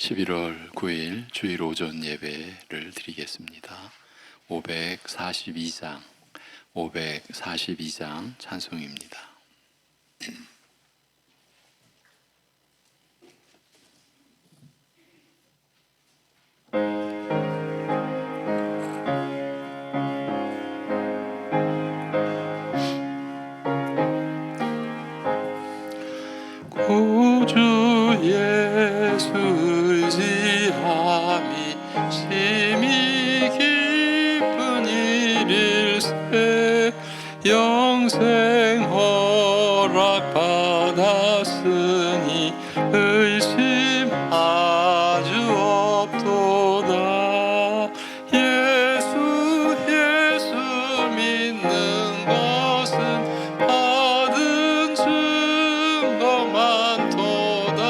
11월 9일 주일 오전 예배를 드리겠습니다. 542장 찬송입니다. 구주 예수 의지함이 심히 기쁜 일일세. 영생 허락 받았으니 의심 아주 없도다. 예수 믿는 것은 받은 증거 많도다.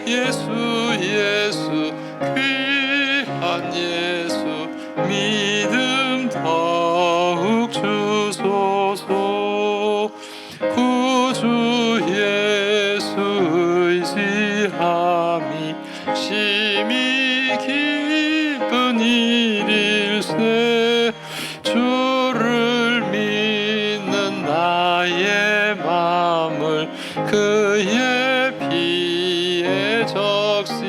예수 귀한 예수 믿음 더욱 주소서. 구주 예수 의지함이 심히 기쁜 일일세. 주를 믿는 나의 마음을 그의 피에 적시네.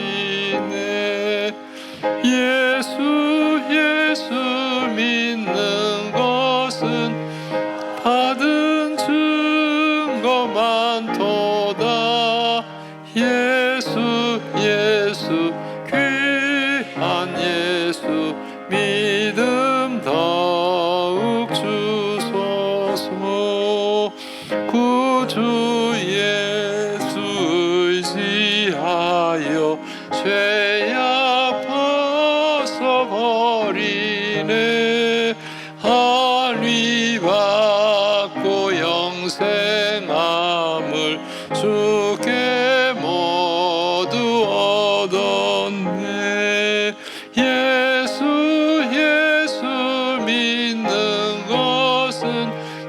예수 믿는 것은 받은 증거 많도다. 예수 귀한 예수 믿음 더욱 주소서. 구주 예수 의지하여 죄악 벗어버리네. 안위 받고 영생함을 주께 모두 얻었네. 예수 믿는 것은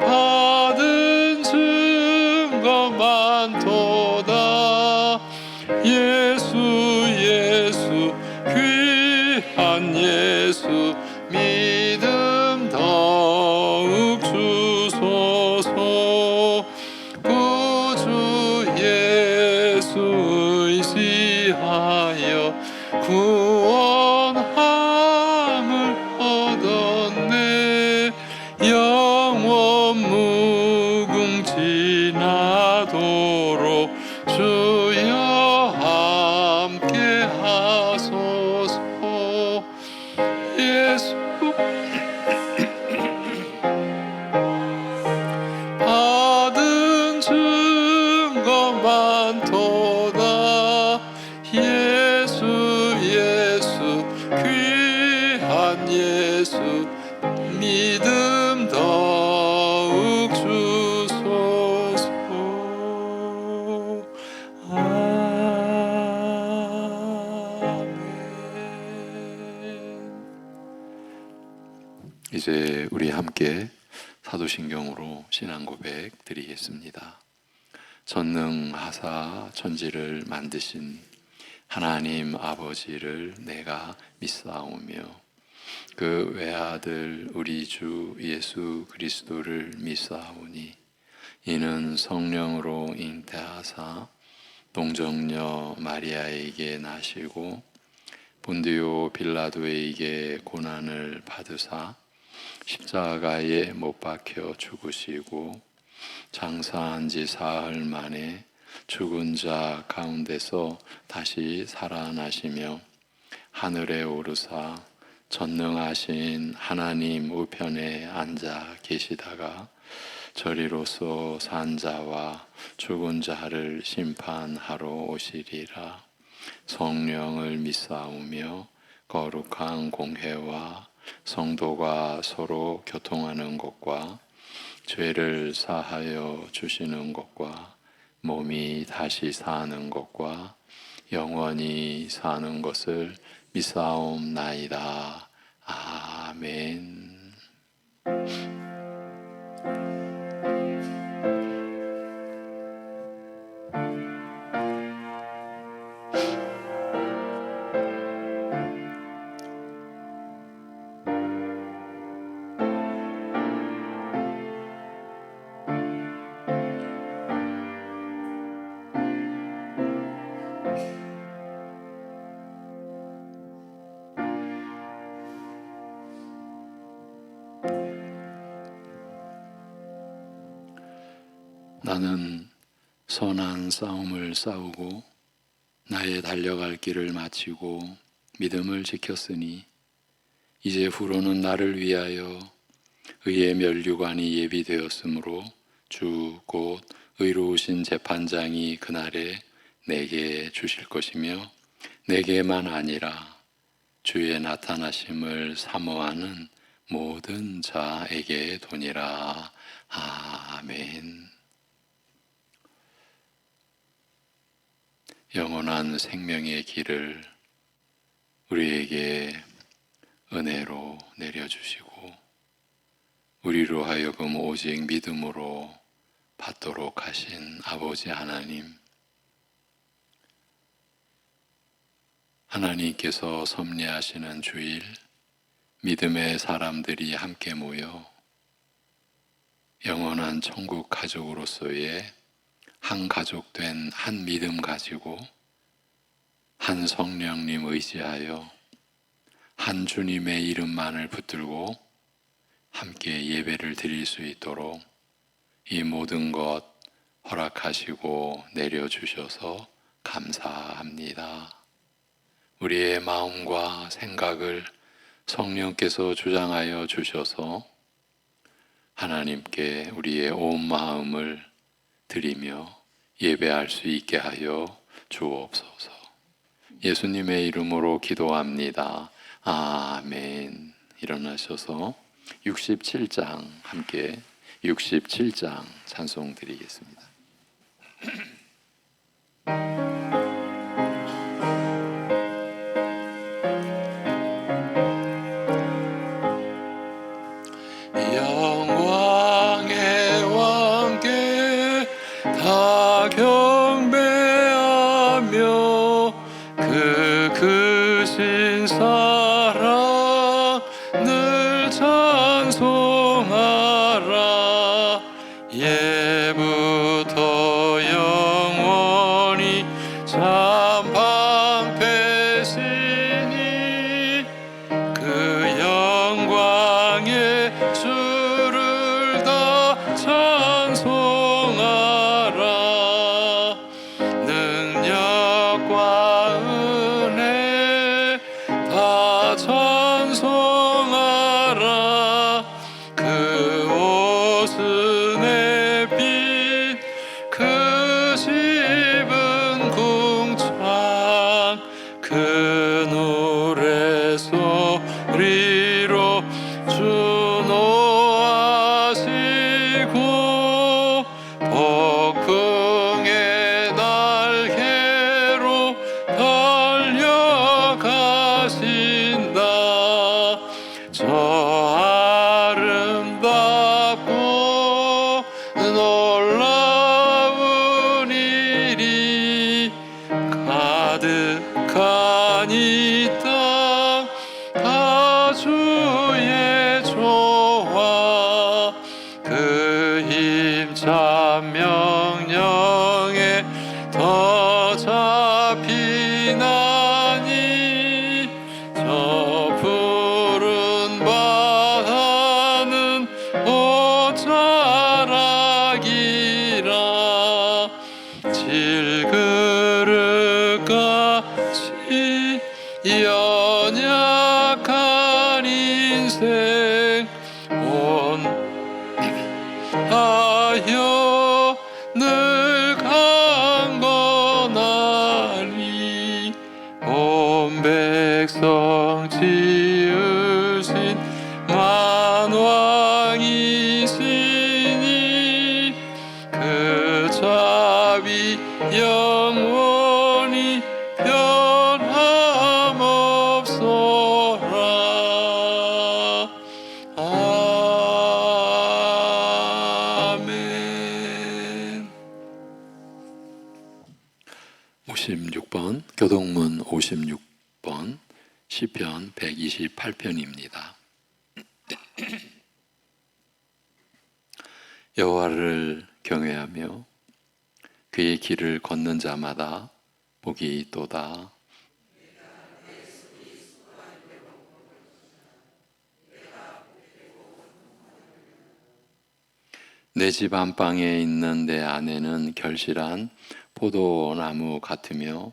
받은 증거 많도다. 예수 귀한 예수 믿음 더욱 주소서. 구주 예수 의지하여 구원함을 얻었네. 영원 무궁지나도록 주여 함께 하소서. 예수 받은 증거 많도다. 예수 귀한 예수 믿음 더욱 주소서. 이제 우리 함께 사도신경으로 신앙 고백 드리겠습니다. 전능하사 천지를 만드신 하나님 아버지를 내가 믿사오며 그 외아들 우리 주 예수 그리스도를 믿사오니 이는 성령으로 잉태하사 동정녀 마리아에게 나시고 본디오 빌라도에게 고난을 받으사 십자가에 못 박혀 죽으시고 장사한 지 사흘 만에 죽은 자 가운데서 다시 살아나시며 하늘에 오르사 전능하신 하나님 우편에 앉아 계시다가 저리로서 산 자와 죽은 자를 심판하러 오시리라. 성령을 믿사오며 거룩한 공회와 성도가 서로 교통하는 것과 죄를 사하여 주시는 것과 몸이 다시 사는 것과 영원히 사는 것을 믿사옵나이다. 아멘. 나는 선한 싸움을 싸우고 나의 달려갈 길을 마치고 믿음을 지켰으니 이제 후로는 나를 위하여 의의 면류관이 예비되었으므로 주 곧 의로우신 재판장이 그날에 내게 주실 것이며 내게만 아니라 주의 나타나심을 사모하는 모든 자에게 도니라. 아멘. 영원한 생명의 길을 우리에게 은혜로 내려주시고 우리로 하여금 오직 믿음으로 받도록 하신 아버지 하나님, 하나님께서 섭리하시는 주일 믿음의 사람들이 함께 모여 영원한 천국 가족으로서의 한 가족된 한 믿음 가지고 한 성령님 의지하여 한 주님의 이름만을 붙들고 함께 예배를 드릴 수 있도록 이 모든 것 허락하시고 내려주셔서 감사합니다. 우리의 마음과 생각을 성령께서 주장하여 주셔서 하나님께 우리의 온 마음을 드리며 예배할 수 있게 하여 주옵소서. 예수님의 이름으로 기도합니다. 아멘. 일어나셔서 67장 함께 67장 찬송 드리겠습니다. 영광의 왕께 다 경배하며 그 크신 사랑 늘 찬송하라. 예부터 영원히 참 방패시니 그 영광의 주를 다 찬송하라. 능력과 은혜 다 찬송하라. 그 옷은 햇빛 그 집은 궁창 그 노래 소리로 주노하시고 폭풍의 날개로 달려가신다. 저 아름답고 놀라운 일이 가득한 이 땅 다 주의 조화 그 힘찬 명령에 더 잡히나니 저 푸른 바다는 옷자락이라. 질그릇같이 연약한 인생 온하여 늘 강건하리. 온 백성 지으신 만왕이시니 그 자비 영원히 변함없소라. 아멘. 56번 교동문 56번 시편 128편입니다. 여호와를 경외하며 그의 길을 걷는 자마다 복이 있도다. 내 집 안방에 있는 내 아내는 결실한 포도나무 같으며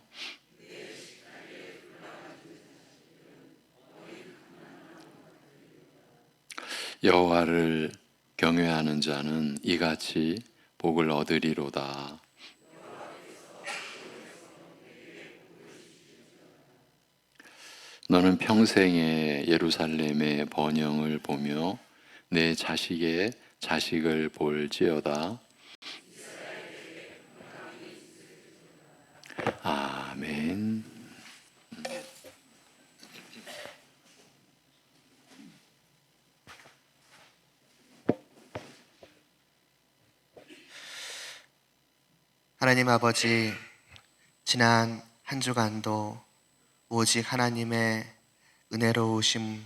여호와를 경외하는 자는 이같이 복을 얻으리로다. 너는 평생에 예루살렘의 번영을 보며 내 자식의 자식을 볼지어다. 아멘. 하나님 아버지, 지난 한 주간도 오직 하나님의 은혜로우심,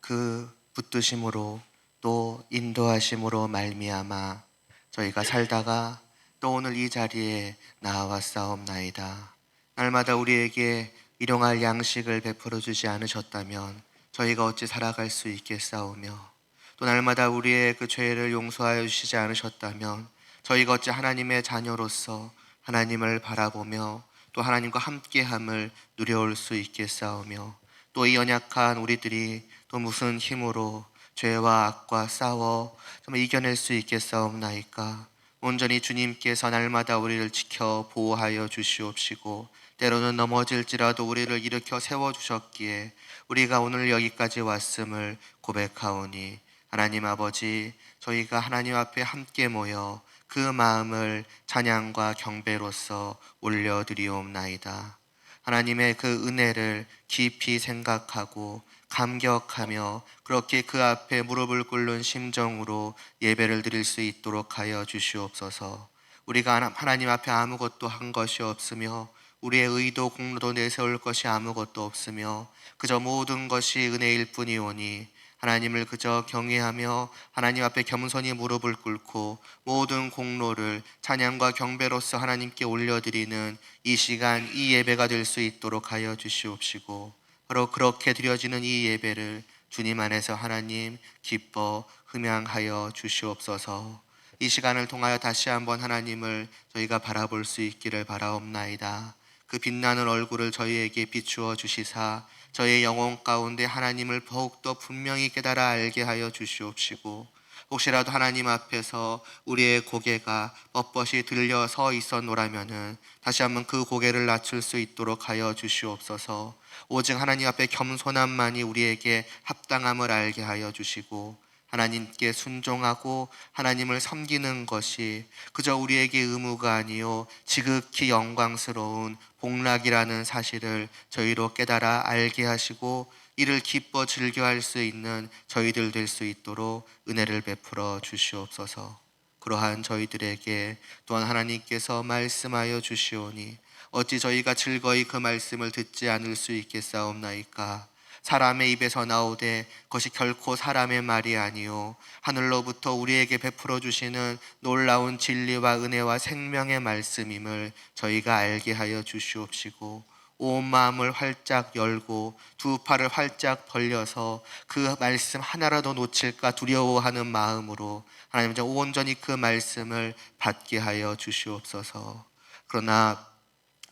그 붙드심으로 또 인도하심으로 말미암아 저희가 살다가 또 오늘 이 자리에 나와싸움나이다. 날마다 우리에게 일용할 양식을 베풀어 주지 않으셨다면 저희가 어찌 살아갈 수 있겠사오며, 또 날마다 우리의 그 죄를 용서하여 주시지 않으셨다면 저희가 어찌 하나님의 자녀로서 하나님을 바라보며 또 하나님과 함께함을 누려올 수 있겠사오며, 또 이 연약한 우리들이 또 무슨 힘으로 죄와 악과 싸워 정말 이겨낼 수 있겠사옵나이까. 온전히 주님께서 날마다 우리를 지켜 보호하여 주시옵시고, 때로는 넘어질지라도 우리를 일으켜 세워주셨기에 우리가 오늘 여기까지 왔음을 고백하오니, 하나님 아버지, 저희가 하나님 앞에 함께 모여 그 마음을 찬양과 경배로서 올려드리옵나이다. 하나님의 그 은혜를 깊이 생각하고 감격하며 그렇게 그 앞에 무릎을 꿇는 심정으로 예배를 드릴 수 있도록 하여 주시옵소서. 우리가 하나님 앞에 아무것도 한 것이 없으며 우리의 의도 공로도 내세울 것이 아무것도 없으며 그저 모든 것이 은혜일 뿐이오니, 하나님을 그저 경외하며 하나님 앞에 겸손히 무릎을 꿇고 모든 공로를 찬양과 경배로서 하나님께 올려드리는 이 시간, 이 예배가 될 수 있도록 하여 주시옵시고, 바로 그렇게 드려지는 이 예배를 주님 안에서 하나님 기뻐 흠양하여 주시옵소서. 이 시간을 통하여 다시 한번 하나님을 저희가 바라볼 수 있기를 바라옵나이다. 그 빛나는 얼굴을 저희에게 비추어 주시사 저의 영혼 가운데 하나님을 더욱더 분명히 깨달아 알게 하여 주시옵시고, 혹시라도 하나님 앞에서 우리의 고개가 뻣뻣이 들려 서 있었노라면은 다시 한번 그 고개를 낮출 수 있도록 하여 주시옵소서. 오직 하나님 앞에 겸손함만이 우리에게 합당함을 알게 하여 주시고, 하나님께 순종하고 하나님을 섬기는 것이 그저 우리에게 의무가 아니요 지극히 영광스러운 복락이라는 사실을 저희로 깨달아 알게 하시고, 이를 기뻐 즐겨할 수 있는 저희들 될 수 있도록 은혜를 베풀어 주시옵소서. 그러한 저희들에게 또한 하나님께서 말씀하여 주시오니 어찌 저희가 즐거이 그 말씀을 듣지 않을 수 있겠사옵나이까. 사람의 입에서 나오되 그것이 결코 사람의 말이 아니요 하늘로부터 우리에게 베풀어 주시는 놀라운 진리와 은혜와 생명의 말씀임을 저희가 알게 하여 주시옵시고, 온 마음을 활짝 열고 두 팔을 활짝 벌려서 그 말씀 하나라도 놓칠까 두려워하는 마음으로 하나님 온전히 그 말씀을 받게 하여 주시옵소서. 그러나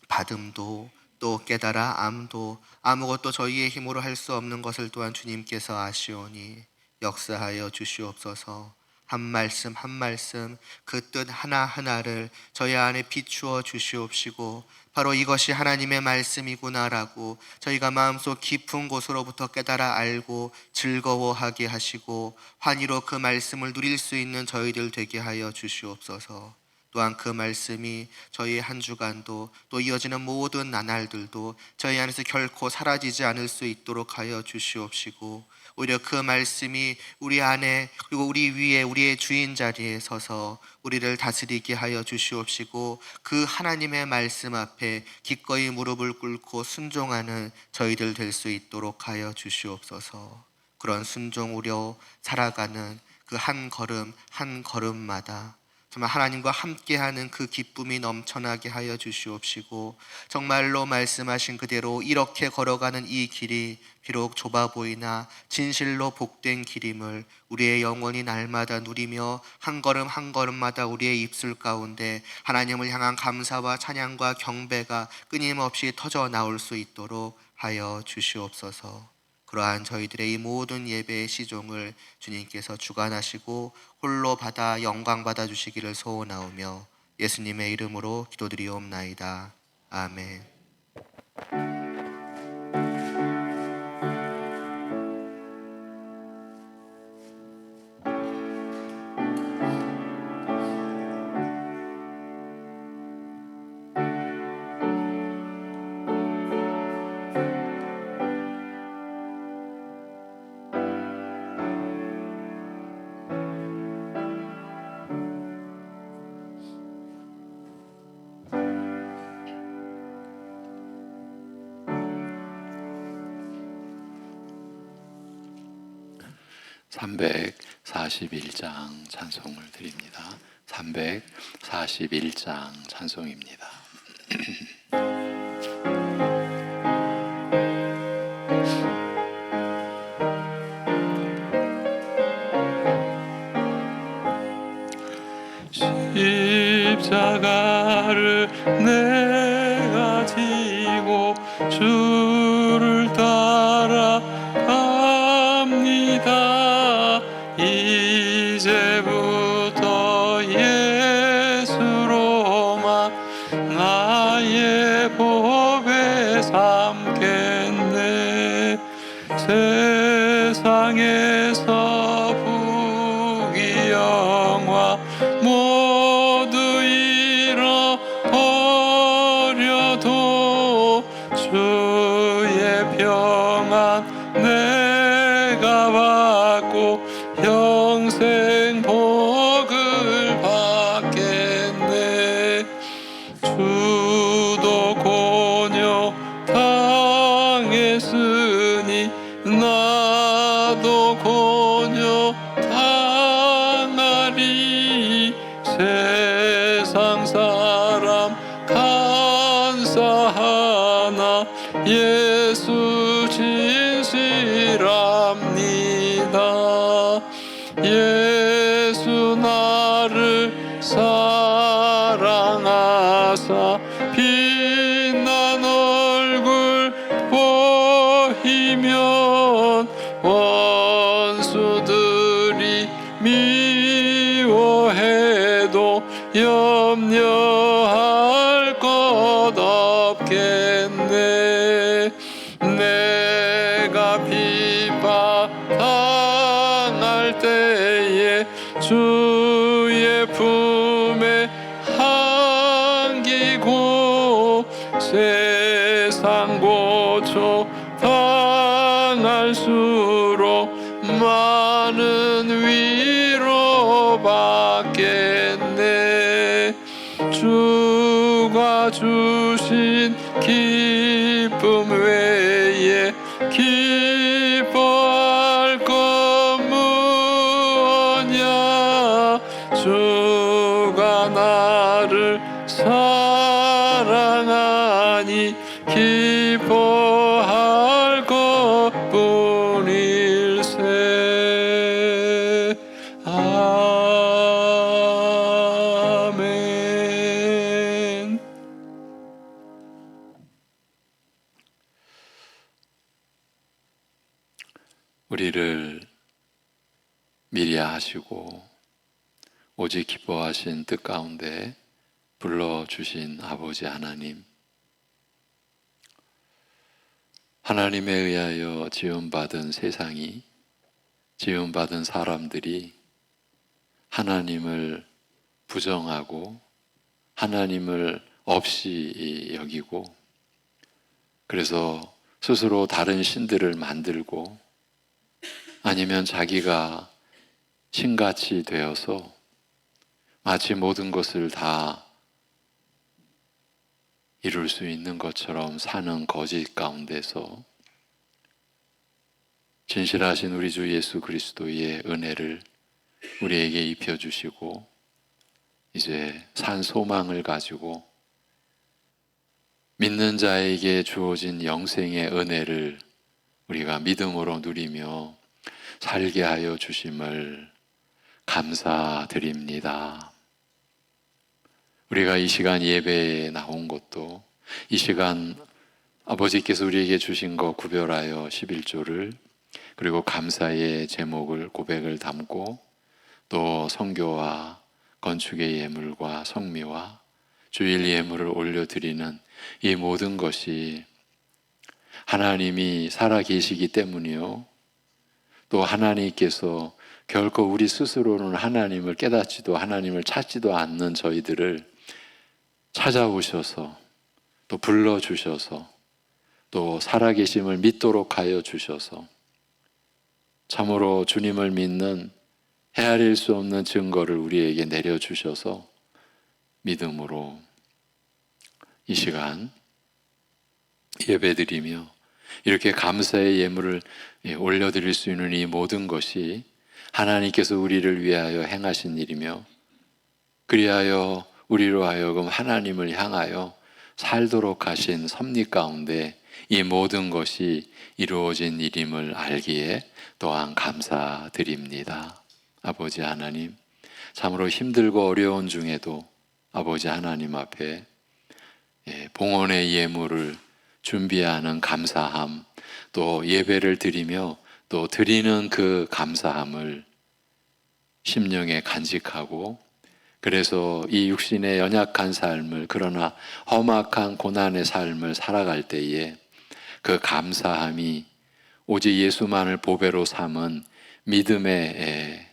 받음도 또 깨달아 암도 아무것도 저희의 힘으로 할 수 없는 것을 또한 주님께서 아시오니 역사하여 주시옵소서. 한 말씀 한 말씀 그 뜻 하나하나를 저희 안에 비추어 주시옵시고, 바로 이것이 하나님의 말씀이구나라고 저희가 마음속 깊은 곳으로부터 깨달아 알고 즐거워하게 하시고 환희로 그 말씀을 누릴 수 있는 저희들 되게 하여 주시옵소서. 또한 그 말씀이 저희 한 주간도 또 이어지는 모든 나날들도 저희 안에서 결코 사라지지 않을 수 있도록 하여 주시옵시고, 오히려 그 말씀이 우리 안에 그리고 우리 위에 우리의 주인 자리에 서서 우리를 다스리게 하여 주시옵시고, 그 하나님의 말씀 앞에 기꺼이 무릎을 꿇고 순종하는 저희들 될 수 있도록 하여 주시옵소서. 그런 순종으로 살아가는 그 한 걸음 한 걸음마다 정말 하나님과 함께하는 그 기쁨이 넘쳐나게 하여 주시옵시고, 정말로 말씀하신 그대로 이렇게 걸어가는 이 길이 비록 좁아 보이나 진실로 복된 길임을 우리의 영혼이 날마다 누리며 한 걸음 한 걸음마다 우리의 입술 가운데 하나님을 향한 감사와 찬양과 경배가 끊임없이 터져 나올 수 있도록 하여 주시옵소서. 그러한 저희들의 이 모든 예배의 시종을 주님께서 주관하시고 홀로 받아 영광 받아 주시기를 소원하오며 예수님의 이름으로 기도드리옵나이다. 아멘. (341장) 찬송을 드립니다. (341장) 찬송입니다. 십자가를 내가 지고 주를 따라갑니다. 이제부터 예수로만 나의 보배 삼겠네. 세상에서 부귀영화 모두 잃어버려도 주의 평안 내가 받고 영생 복을 받겠네. 주도 고뇨 당했으니 나도 고뇨 당하리. 세상 사람 간사하나 예수 진실합니다. 예수 나를 사랑하사 빛난 얼굴 보이면 원수들이 미워해도 염려할 것 없겠네. 내가 핍박당할 때에 주의 품에 안기고 세상 고초 당할수록 많은 위로 받겠네. 주가 주신 기쁨 외에 기뻐할 것 무엇냐. 주가 나를 사랑하니 기뻐할 것뿐일세. 아멘. 우리를 미리 아시고 오직 기뻐하신 뜻 가운데 불러주신 아버지 하나님, 하나님에 의하여 지음받은 세상이, 지음받은 사람들이 하나님을 부정하고 하나님을 없이 여기고, 그래서 스스로 다른 신들을 만들고 아니면 자기가 신같이 되어서 마치 모든 것을 다 이룰 수 있는 것처럼 사는 거짓 가운데서 진실하신 우리 주 예수 그리스도의 은혜를 우리에게 입혀주시고 이제 산 소망을 가지고 믿는 자에게 주어진 영생의 은혜를 우리가 믿음으로 누리며 살게 하여 주심을 감사드립니다. 우리가 이 시간 예배에 나온 것도 이 시간 아버지께서 우리에게 주신 것 구별하여 11조를 그리고 감사의 제목을 고백을 담고 또 선교와 건축의 예물과 성미와 주일 예물을 올려드리는 이 모든 것이 하나님이 살아계시기 때문이요. 또 하나님께서 결코 우리 스스로는 하나님을 깨닫지도 하나님을 찾지도 않는 저희들을 찾아오셔서 또 불러주셔서 또 살아계심을 믿도록 하여 주셔서 참으로 주님을 믿는 헤아릴 수 없는 증거를 우리에게 내려주셔서 믿음으로 이 시간 예배드리며 이렇게 감사의 예물을 올려드릴 수 있는 이 모든 것이 하나님께서 우리를 위하여 행하신 일이며 그리하여 우리로 하여금 하나님을 향하여 살도록 하신 섭리 가운데 이 모든 것이 이루어진 일임을 알기에 또한 감사드립니다. 아버지 하나님, 참으로 힘들고 어려운 중에도 아버지 하나님 앞에 봉헌의 예물을 준비하는 감사함, 또 예배를 드리며 또 드리는 그 감사함을 심령에 간직하고 그래서 이 육신의 연약한 삶을 그러나 험악한 고난의 삶을 살아갈 때에 그 감사함이 오직 예수만을 보배로 삼은 믿음의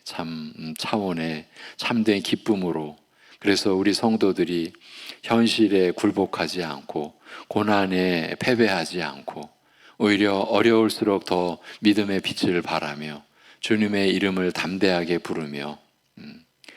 차원의 참된 기쁨으로 그래서 우리 성도들이 현실에 굴복하지 않고 고난에 패배하지 않고 오히려 어려울수록 더 믿음의 빛을 발하며 주님의 이름을 담대하게 부르며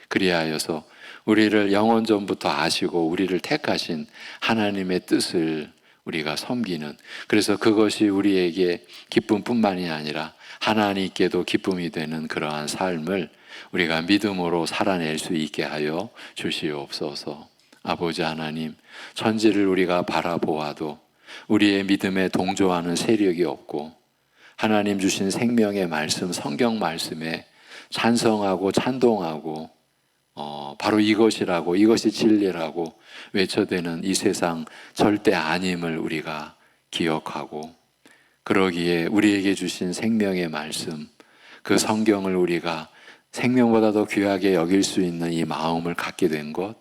그리하여서 우리를 영원 전부터 아시고 우리를 택하신 하나님의 뜻을 우리가 섬기는 그래서 그것이 우리에게 기쁨뿐만이 아니라 하나님께도 기쁨이 되는 그러한 삶을 우리가 믿음으로 살아낼 수 있게 하여 주시옵소서. 아버지 하나님, 천지를 우리가 바라보아도 우리의 믿음에 동조하는 세력이 없고 하나님 주신 생명의 말씀, 성경 말씀에 찬성하고 찬동하고 바로 이것이라고 이것이 진리라고 외쳐대는 이 세상 절대 아님을 우리가 기억하고 그러기에 우리에게 주신 생명의 말씀 그 성경을 우리가 생명보다 더 귀하게 여길 수 있는 이 마음을 갖게 된 것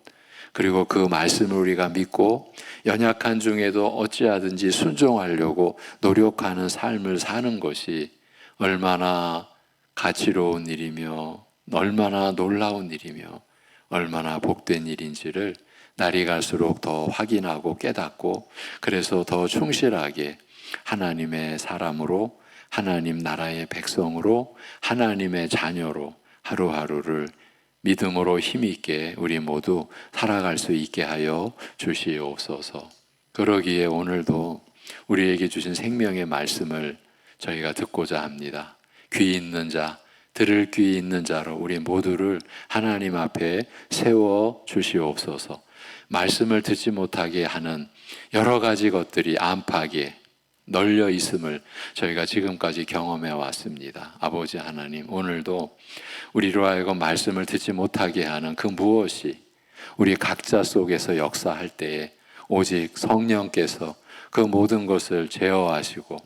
그리고 그 말씀을 우리가 믿고 연약한 중에도 어찌하든지 순종하려고 노력하는 삶을 사는 것이 얼마나 가치로운 일이며 얼마나 놀라운 일이며 얼마나 복된 일인지를 날이 갈수록 더 확인하고 깨닫고 그래서 더 충실하게 하나님의 사람으로 하나님 나라의 백성으로 하나님의 자녀로 하루하루를 믿음으로 힘있게 우리 모두 살아갈 수 있게 하여 주시옵소서. 그러기에 오늘도 우리에게 주신 생명의 말씀을 저희가 듣고자 합니다. 귀 있는 자, 들을 귀 있는 자로 우리 모두를 하나님 앞에 세워 주시옵소서. 말씀을 듣지 못하게 하는 여러 가지 것들이 안팎에 널려 있음을 저희가 지금까지 경험해 왔습니다. 아버지 하나님, 오늘도 우리로 하여금 말씀을 듣지 못하게 하는 그 무엇이 우리 각자 속에서 역사할 때에 오직 성령께서 그 모든 것을 제어하시고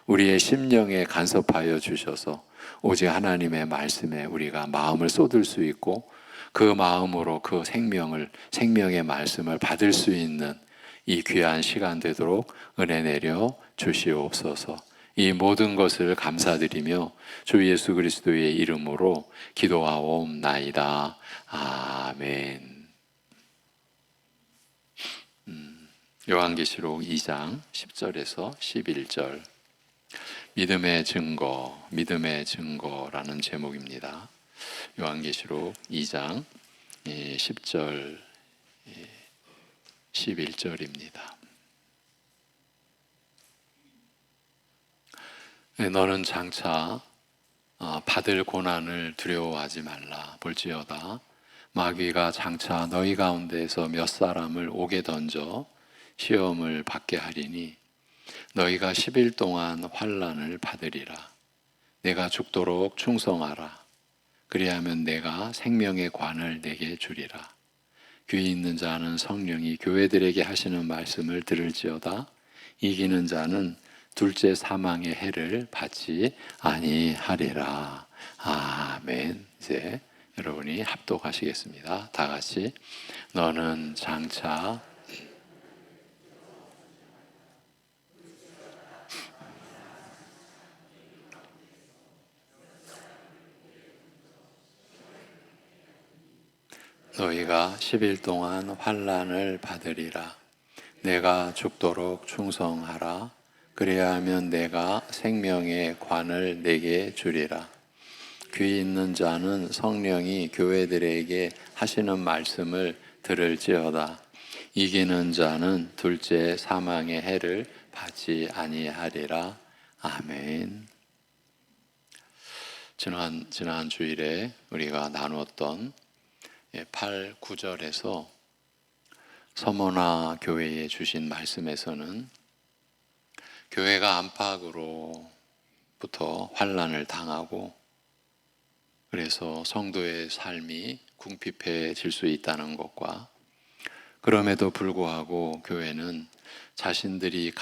우리의 심령에 간섭하여 주셔서 오직 하나님의 말씀에 우리가 마음을 쏟을 수 있고 그 마음으로 그 생명의 말씀을 받을 수 있는 이 귀한 시간 되도록 은혜 내려 주시옵소서. 이 모든 것을 감사드리며 주 예수 그리스도의 이름으로 기도하옵나이다. 아멘. 요한계시록 2장 10절에서 11절 믿음의 증거라는 제목입니다. 요한계시록 2장 10절 11절입니다. 너는 장차 받을 고난을 두려워하지 말라. 볼지어다 마귀가 장차 너희 가운데에서 몇 사람을 옥에 던져 시험을 받게 하리니 너희가 10일 동안 환난을 받으리라. 내가 죽도록 충성하라. 그리하면 내가 생명의 관을 내게 주리라. 귀 있는 자는 성령이 교회들에게 하시는 말씀을 들을지어다. 이기는 자는 둘째 사망의 해를 받지 아니하리라. 아멘. 이제 여러분이 합독하시겠습니다. 다 같이. 너는 장차 너희가 10일 동안 환난을 받으리라. 내가 죽도록 충성하라. 그래야 하면 내가 생명의 관을 내게 주리라. 귀 있는 자는 성령이 교회들에게 하시는 말씀을 들을지어다. 이기는 자는 둘째 사망의 해를 받지 아니하리라. 아멘. 지난 주일에 우리가 나누었던 8, 9절에서 서머나 교회에 주신 말씀에서는 교회가 안팎으로부터 환난을 당하고 그래서 성도의 삶이 궁핍해질 수 있다는 것과 그럼에도 불구하고 교회는 자신들이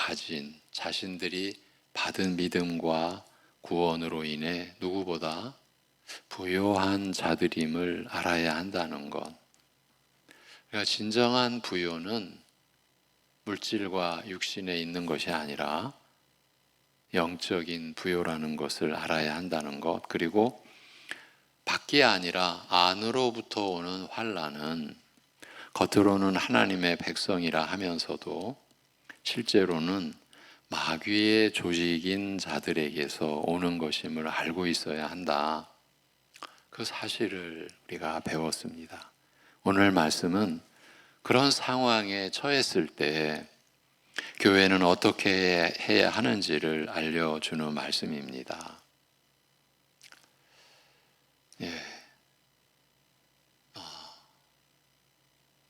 받은 믿음과 구원으로 인해 누구보다 부요한 자들임을 알아야 한다는 것. 그러니까 진정한 부요는 물질과 육신에 있는 것이 아니라 영적인 부요라는 것을 알아야 한다는 것. 그리고 밖이 아니라 안으로부터 오는 환난은 겉으로는 하나님의 백성이라 하면서도 실제로는 마귀의 조직인 자들에게서 오는 것임을 알고 있어야 한다. 그 사실을 우리가 배웠습니다. 오늘 말씀은 그런 상황에 처했을 때 교회는 어떻게 해야 하는지를 알려주는 말씀입니다.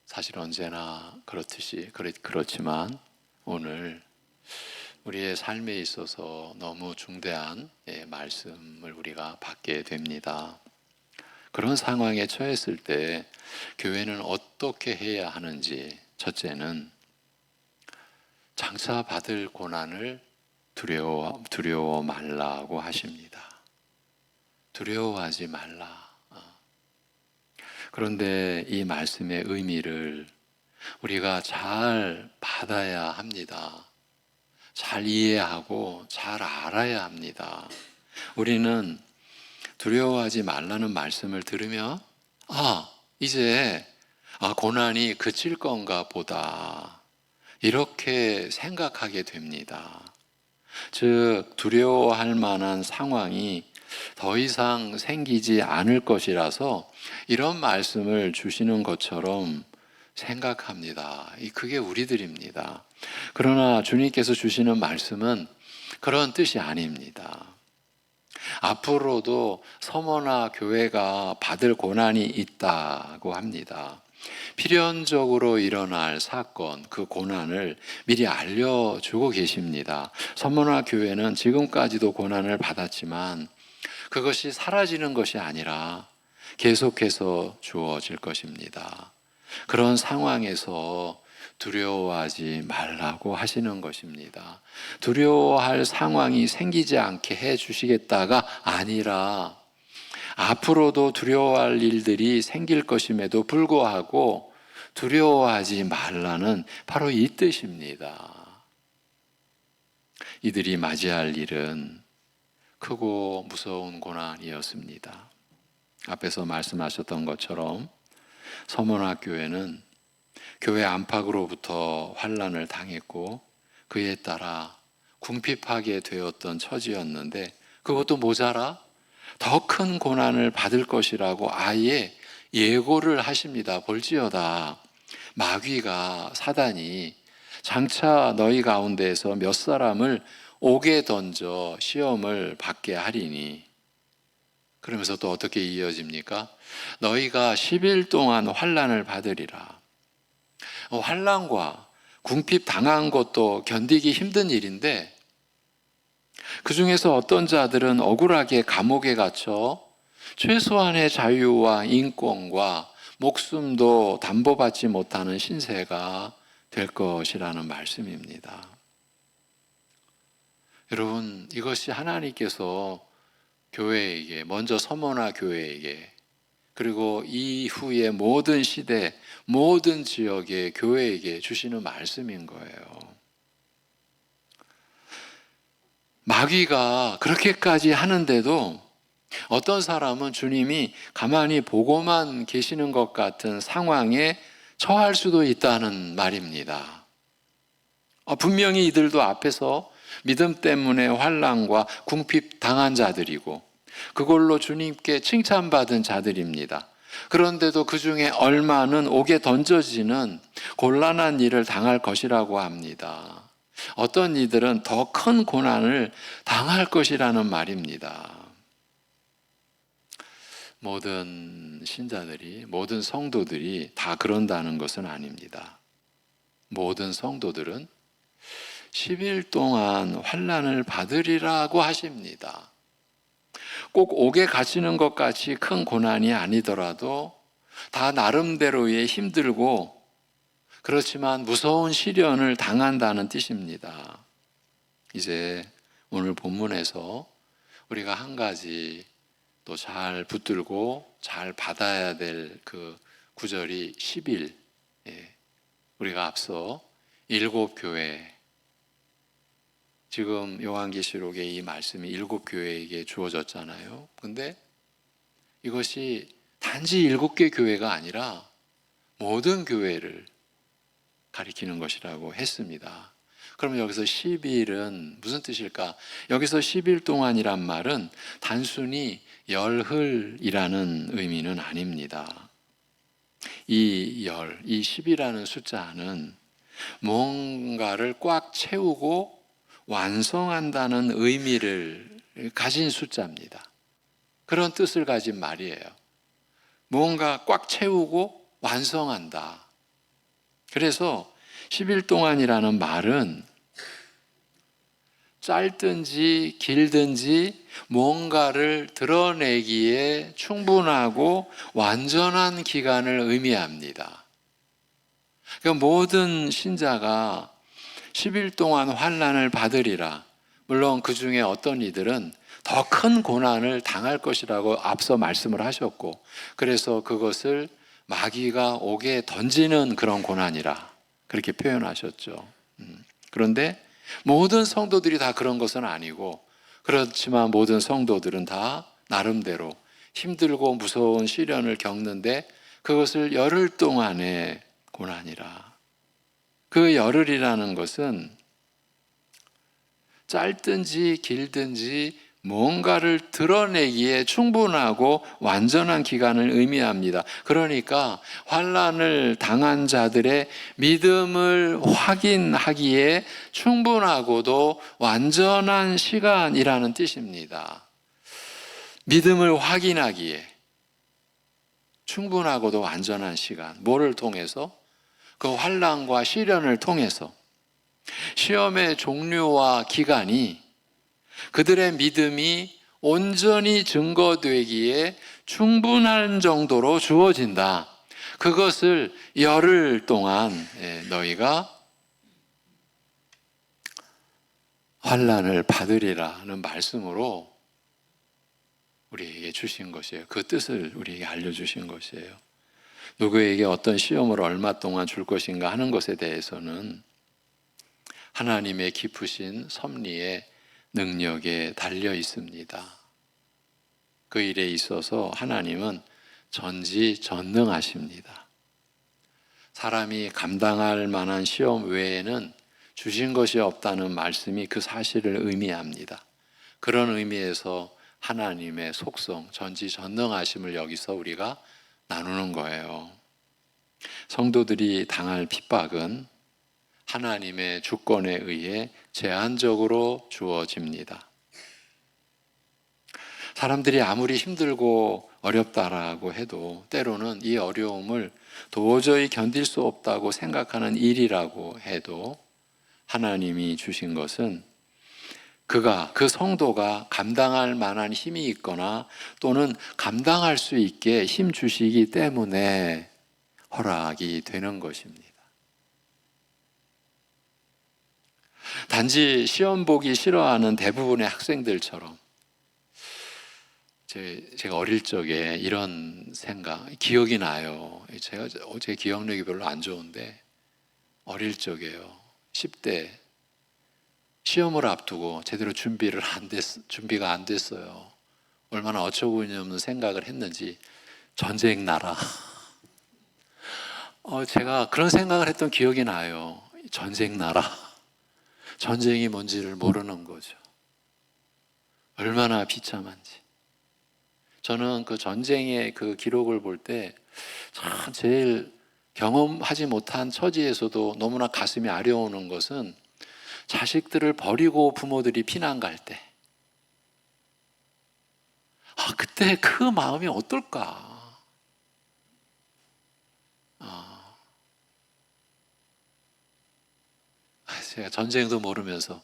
사실 언제나 그렇지만 오늘 우리의 삶에 있어서 너무 중대한 말씀을 우리가 받게 됩니다. 그런 상황에 처했을 때 교회는 어떻게 해야 하는지, 첫째는 장차 받을 고난을 두려워 말라고 하십니다. 두려워하지 말라. 그런데 이 말씀의 의미를 우리가 잘 받아야 합니다. 잘 이해하고 잘 알아야 합니다. 우리는 두려워하지 말라는 말씀을 들으면 이제 고난이 그칠 건가 보다 이렇게 생각하게 됩니다. 즉 두려워할 만한 상황이 더 이상 생기지 않을 것이라서 이런 말씀을 주시는 것처럼 생각합니다. 그게 우리들입니다. 그러나 주님께서 주시는 말씀은 그런 뜻이 아닙니다. 앞으로도 서머나 교회가 받을 고난이 있다고 합니다. 필연적으로 일어날 사건, 그 고난을 미리 알려주고 계십니다. 서머나 교회는 지금까지도 고난을 받았지만 그것이 사라지는 것이 아니라 계속해서 주어질 것입니다. 그런 상황에서 두려워하지 말라고 하시는 것입니다. 두려워할 상황이 생기지 않게 해 주시겠다가 아니라 앞으로도 두려워할 일들이 생길 것임에도 불구하고 두려워하지 말라는 바로 이 뜻입니다. 이들이 맞이할 일은 크고 무서운 고난이었습니다. 앞에서 말씀하셨던 것처럼 서머나 교회는 교회 안팎으로부터 환난을 당했고 그에 따라 궁핍하게 되었던 처지였는데 그것도 모자라 더 큰 고난을 받을 것이라고 아예 예고를 하십니다. 볼지어다 마귀가 사단이 장차 너희 가운데에서 몇 사람을 옥에 던져 시험을 받게 하리니 그러면서 또 어떻게 이어집니까? 너희가 10일 동안 환난을 받으리라. 환난과 궁핍 당한 것도 견디기 힘든 일인데 그 중에서 어떤 자들은 억울하게 감옥에 갇혀 최소한의 자유와 인권과 목숨도 담보받지 못하는 신세가 될 것이라는 말씀입니다. 여러분, 이것이 하나님께서 교회에게, 먼저 서머나 교회에게, 그리고 이후에 모든 시대, 모든 지역의 교회에게 주시는 말씀인 거예요. 마귀가 그렇게까지 하는데도 어떤 사람은 주님이 가만히 보고만 계시는 것 같은 상황에 처할 수도 있다는 말입니다. 분명히 이들도 앞에서 믿음 때문에 환난과 궁핍 당한 자들이고 그걸로 주님께 칭찬받은 자들입니다. 그런데도 그 중에 얼마는 옥에 던져지는 곤란한 일을 당할 것이라고 합니다. 어떤 이들은 더 큰 고난을 당할 것이라는 말입니다. 모든 신자들이, 모든 성도들이 다 그런다는 것은 아닙니다. 모든 성도들은 10일 동안 환난을 받으리라고 하십니다. 꼭 옥에 갇히는 것 같이 큰 고난이 아니더라도 다 나름대로의 힘들고 그렇지만 무서운 시련을 당한다는 뜻입니다. 이제 오늘 본문에서 우리가 한 가지 또 잘 붙들고 잘 받아야 될 그 구절이 10일. 우리가 앞서 7교회, 지금 요한계시록의 이 말씀이 7교회에게 주어졌잖아요. 근데 이것이 단지 7개 교회가 아니라 모든 교회를 가리키는 것이라고 했습니다. 그러면 여기서 10일은 무슨 뜻일까? 여기서 10일 동안이란 말은 단순히 열흘이라는 의미는 아닙니다. 이 10이라는 숫자는 뭔가를 꽉 채우고 완성한다는 의미를 가진 숫자입니다. 그런 뜻을 가진 말이에요. 뭔가 꽉 채우고 완성한다. 그래서 10일 동안이라는 말은 짧든지 길든지 뭔가를 드러내기에 충분하고 완전한 기간을 의미합니다. 그러니까 모든 신자가 10일 동안 환난을 받으리라. 물론 그 중에 어떤 이들은 더 큰 고난을 당할 것이라고 앞서 말씀을 하셨고, 그래서 그것을 마귀가 옥에 던지는 그런 고난이라 그렇게 표현하셨죠. 그런데 모든 성도들이 다 그런 것은 아니고, 그렇지만 모든 성도들은 다 나름대로 힘들고 무서운 시련을 겪는데 그것을 열흘 동안의 고난이라. 그 열흘이라는 것은 짧든지 길든지 뭔가를 드러내기에 충분하고 완전한 기간을 의미합니다. 그러니까 환난을 당한 자들의 믿음을 확인하기에 충분하고도 완전한 시간이라는 뜻입니다. 믿음을 확인하기에 충분하고도 완전한 시간. 뭐를 통해서? 그 환난과 시련을 통해서. 시험의 종류와 기간이 그들의 믿음이 온전히 증거되기에 충분한 정도로 주어진다. 그것을 열흘 동안 너희가 환난을 받으리라는 말씀으로 우리에게 주신 것이에요. 그 뜻을 우리에게 알려주신 것이에요. 누구에게 어떤 시험을 얼마 동안 줄 것인가 하는 것에 대해서는 하나님의 깊으신 섭리의 능력에 달려 있습니다. 그 일에 있어서 하나님은 전지전능하십니다. 사람이 감당할 만한 시험 외에는 주신 것이 없다는 말씀이 그 사실을 의미합니다. 그런 의미에서 하나님의 속성, 전지전능하심을 여기서 우리가 나누는 거예요. 성도들이 당할 핍박은 하나님의 주권에 의해 제한적으로 주어집니다. 사람들이 아무리 힘들고 어렵다라고 해도 때로는 이 어려움을 도저히 견딜 수 없다고 생각하는 일이라고 해도 하나님이 주신 것은 그 성도가 감당할 만한 힘이 있거나 또는 감당할 수 있게 힘 주시기 때문에 허락이 되는 것입니다. 단지 시험 보기 싫어하는 대부분의 학생들처럼 제가 어릴 적에 이런 생각, 기억이 나요. 제 기억력이 별로 안 좋은데 어릴 적에요. 10대 시험을 앞두고 제대로 준비가 안 됐어요. 얼마나 어처구니 없는 생각을 했는지 전쟁 나라. 제가 그런 생각을 했던 기억이 나요. 전쟁 나라. 전쟁이 뭔지를 모르는 거죠. 얼마나 비참한지. 저는 그 전쟁의 그 기록을 볼 때 참 제일 경험하지 못한 처지에서도 너무나 가슴이 아려오는 것은 자식들을 버리고 부모들이 피난 갈 때, 그때 그 마음이 어떨까? 제가 전쟁도 모르면서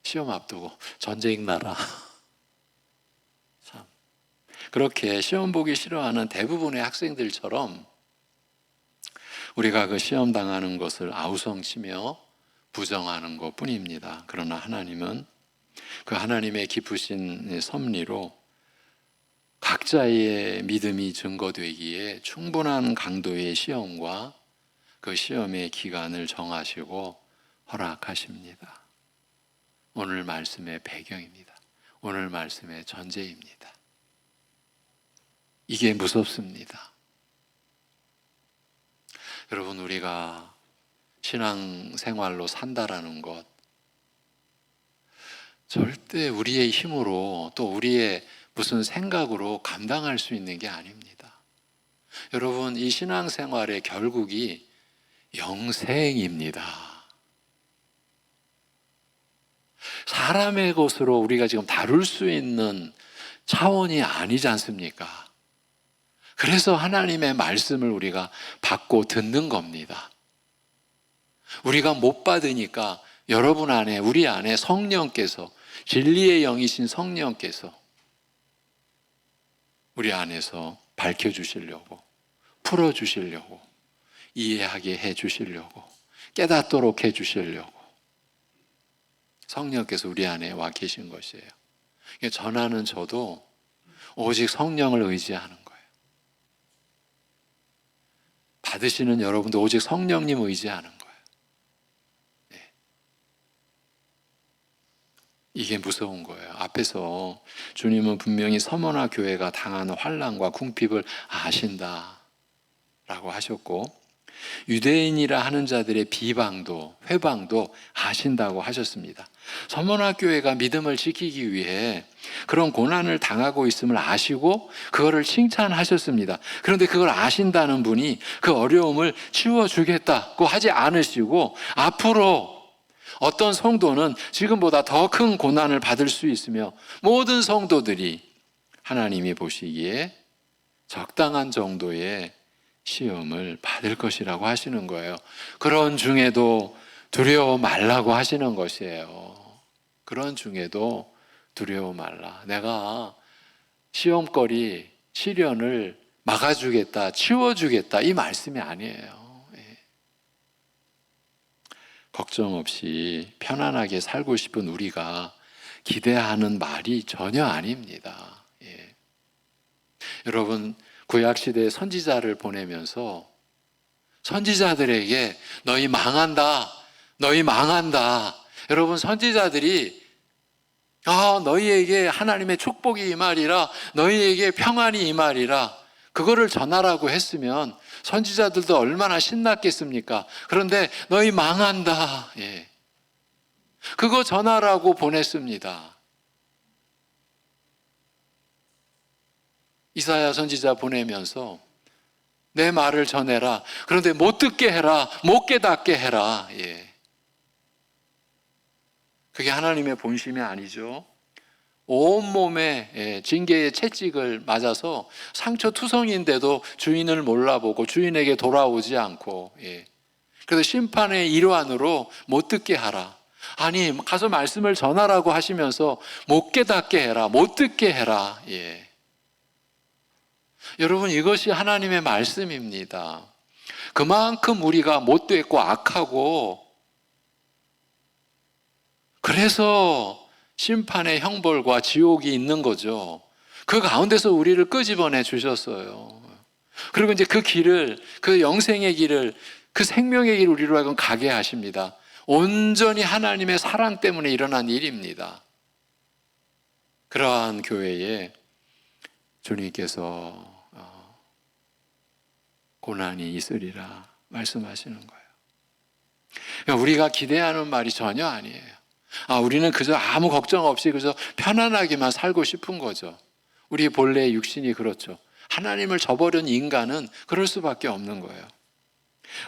시험 앞두고 전쟁 나라. 참 그렇게 시험 보기 싫어하는 대부분의 학생들처럼 우리가 그 시험 당하는 것을 아우성치며 부정하는 것 뿐입니다. 그러나 하나님은 그 하나님의 깊으신 섭리로 각자의 믿음이 증거되기에 충분한 강도의 시험과 그 시험의 기간을 정하시고 허락하십니다. 오늘 말씀의 배경입니다. 오늘 말씀의 전제입니다. 이게 무섭습니다. 여러분, 우리가 신앙생활로 산다라는 것 절대 우리의 힘으로 또 우리의 무슨 생각으로 감당할 수 있는 게 아닙니다. 여러분, 이 신앙생활의 결국이 영생입니다. 사람의 것으로 우리가 지금 다룰 수 있는 차원이 아니지 않습니까? 그래서 하나님의 말씀을 우리가 받고 듣는 겁니다. 우리가 못 받으니까 여러분 안에, 우리 안에 성령께서, 진리의 영이신 성령께서 우리 안에서 밝혀주시려고, 풀어주시려고, 이해하게 해주시려고, 깨닫도록 해주시려고 성령께서 우리 안에 와 계신 것이에요. 전하는 저도 오직 성령을 의지하는 거예요. 받으시는 여러분도 오직 성령님 의지하는 거예요. 네. 이게 무서운 거예요. 앞에서 주님은 분명히 서머나 교회가 당하는 환난과 궁핍을 아신다 라고 하셨고, 유대인이라 하는 자들의 비방도 회방도 아신다고 하셨습니다. 서머나 교회가 믿음을 지키기 위해 그런 고난을 당하고 있음을 아시고 그거를 칭찬하셨습니다. 그런데 그걸 아신다는 분이 그 어려움을 치워주겠다고 하지 않으시고, 앞으로 어떤 성도는 지금보다 더 큰 고난을 받을 수 있으며 모든 성도들이 하나님이 보시기에 적당한 정도의 시험을 받을 것이라고 하시는 거예요. 그런 중에도 두려워 말라고 하시는 것이에요. 그런 중에도 두려워 말라. 내가 시험거리, 시련을 막아주겠다, 치워주겠다, 이 말씀이 아니에요. 걱정 없이 편안하게 살고 싶은 우리가 기대하는 말이 전혀 아닙니다. 여러분, 구약시대에 선지자를 보내면서 선지자들에게 너희 망한다, 너희 망한다. 여러분, 선지자들이 너희에게 하나님의 축복이 임하리라, 너희에게 평안이 임하리라, 그거를 전하라고 했으면 선지자들도 얼마나 신났겠습니까? 그런데 너희 망한다, 그거 전하라고 보냈습니다. 이사야 선지자 보내면서 내 말을 전해라. 그런데 못 듣게 해라. 못 깨닫게 해라. 그게 하나님의 본심이 아니죠. 온몸에 징계의 채찍을 맞아서 상처투성인데도 주인을 몰라보고 주인에게 돌아오지 않고, 그래서 심판의 일환으로 못 듣게 하라. 아니, 가서 말씀을 전하라고 하시면서 못 깨닫게 해라, 못 듣게 해라. 여러분, 이것이 하나님의 말씀입니다. 그만큼 우리가 못됐고 악하고, 그래서 심판의 형벌과 지옥이 있는 거죠. 그 가운데서 우리를 끄집어내 주셨어요. 그리고 이제 그 길을, 그 영생의 길을, 그 생명의 길을 우리로 하여금 가게 하십니다. 온전히 하나님의 사랑 때문에 일어난 일입니다. 그러한 교회에 주님께서 고난이 있으리라 말씀하시는 거예요. 그러니까 우리가 기대하는 말이 전혀 아니에요. 우리는 그저 아무 걱정 없이 그저 편안하게만 살고 싶은 거죠. 우리 본래의 육신이 그렇죠. 하나님을 저버린 인간은 그럴 수밖에 없는 거예요.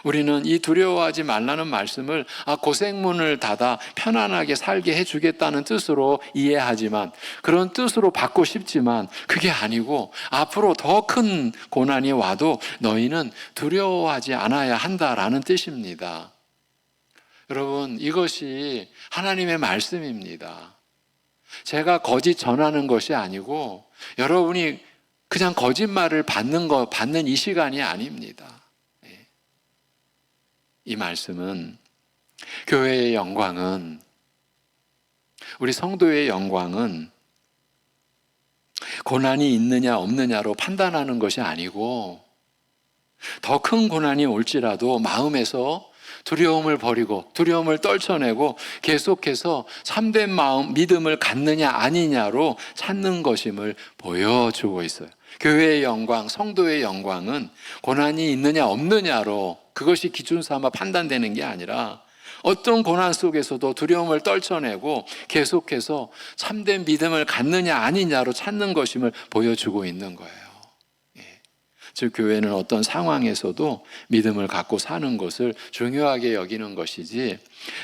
우리는 이 두려워하지 말라는 말씀을 고생문을 닫아 편안하게 살게 해주겠다는 뜻으로 이해하지만, 그런 뜻으로 받고 싶지만 그게 아니고, 앞으로 더 큰 고난이 와도 너희는 두려워하지 않아야 한다라는 뜻입니다. 여러분, 이것이 하나님의 말씀입니다. 제가 거짓 전하는 것이 아니고 여러분이 그냥 거짓말을 받는 이 시간이 아닙니다. 이 말씀은, 교회의 영광은, 우리 성도의 영광은 고난이 있느냐 없느냐로 판단하는 것이 아니고, 더 큰 고난이 올지라도 마음에서 두려움을 버리고 두려움을 떨쳐내고 계속해서 참된 마음, 믿음을 갖느냐 아니냐로 찾는 것임을 보여주고 있어요. 교회의 영광, 성도의 영광은 고난이 있느냐 없느냐로, 그것이 기준 삼아 판단되는 게 아니라 어떤 고난 속에서도 두려움을 떨쳐내고 계속해서 참된 믿음을 갖느냐 아니냐로 찾는 것임을 보여주고 있는 거예요. 즉, 교회는 어떤 상황에서도 믿음을 갖고 사는 것을 중요하게 여기는 것이지,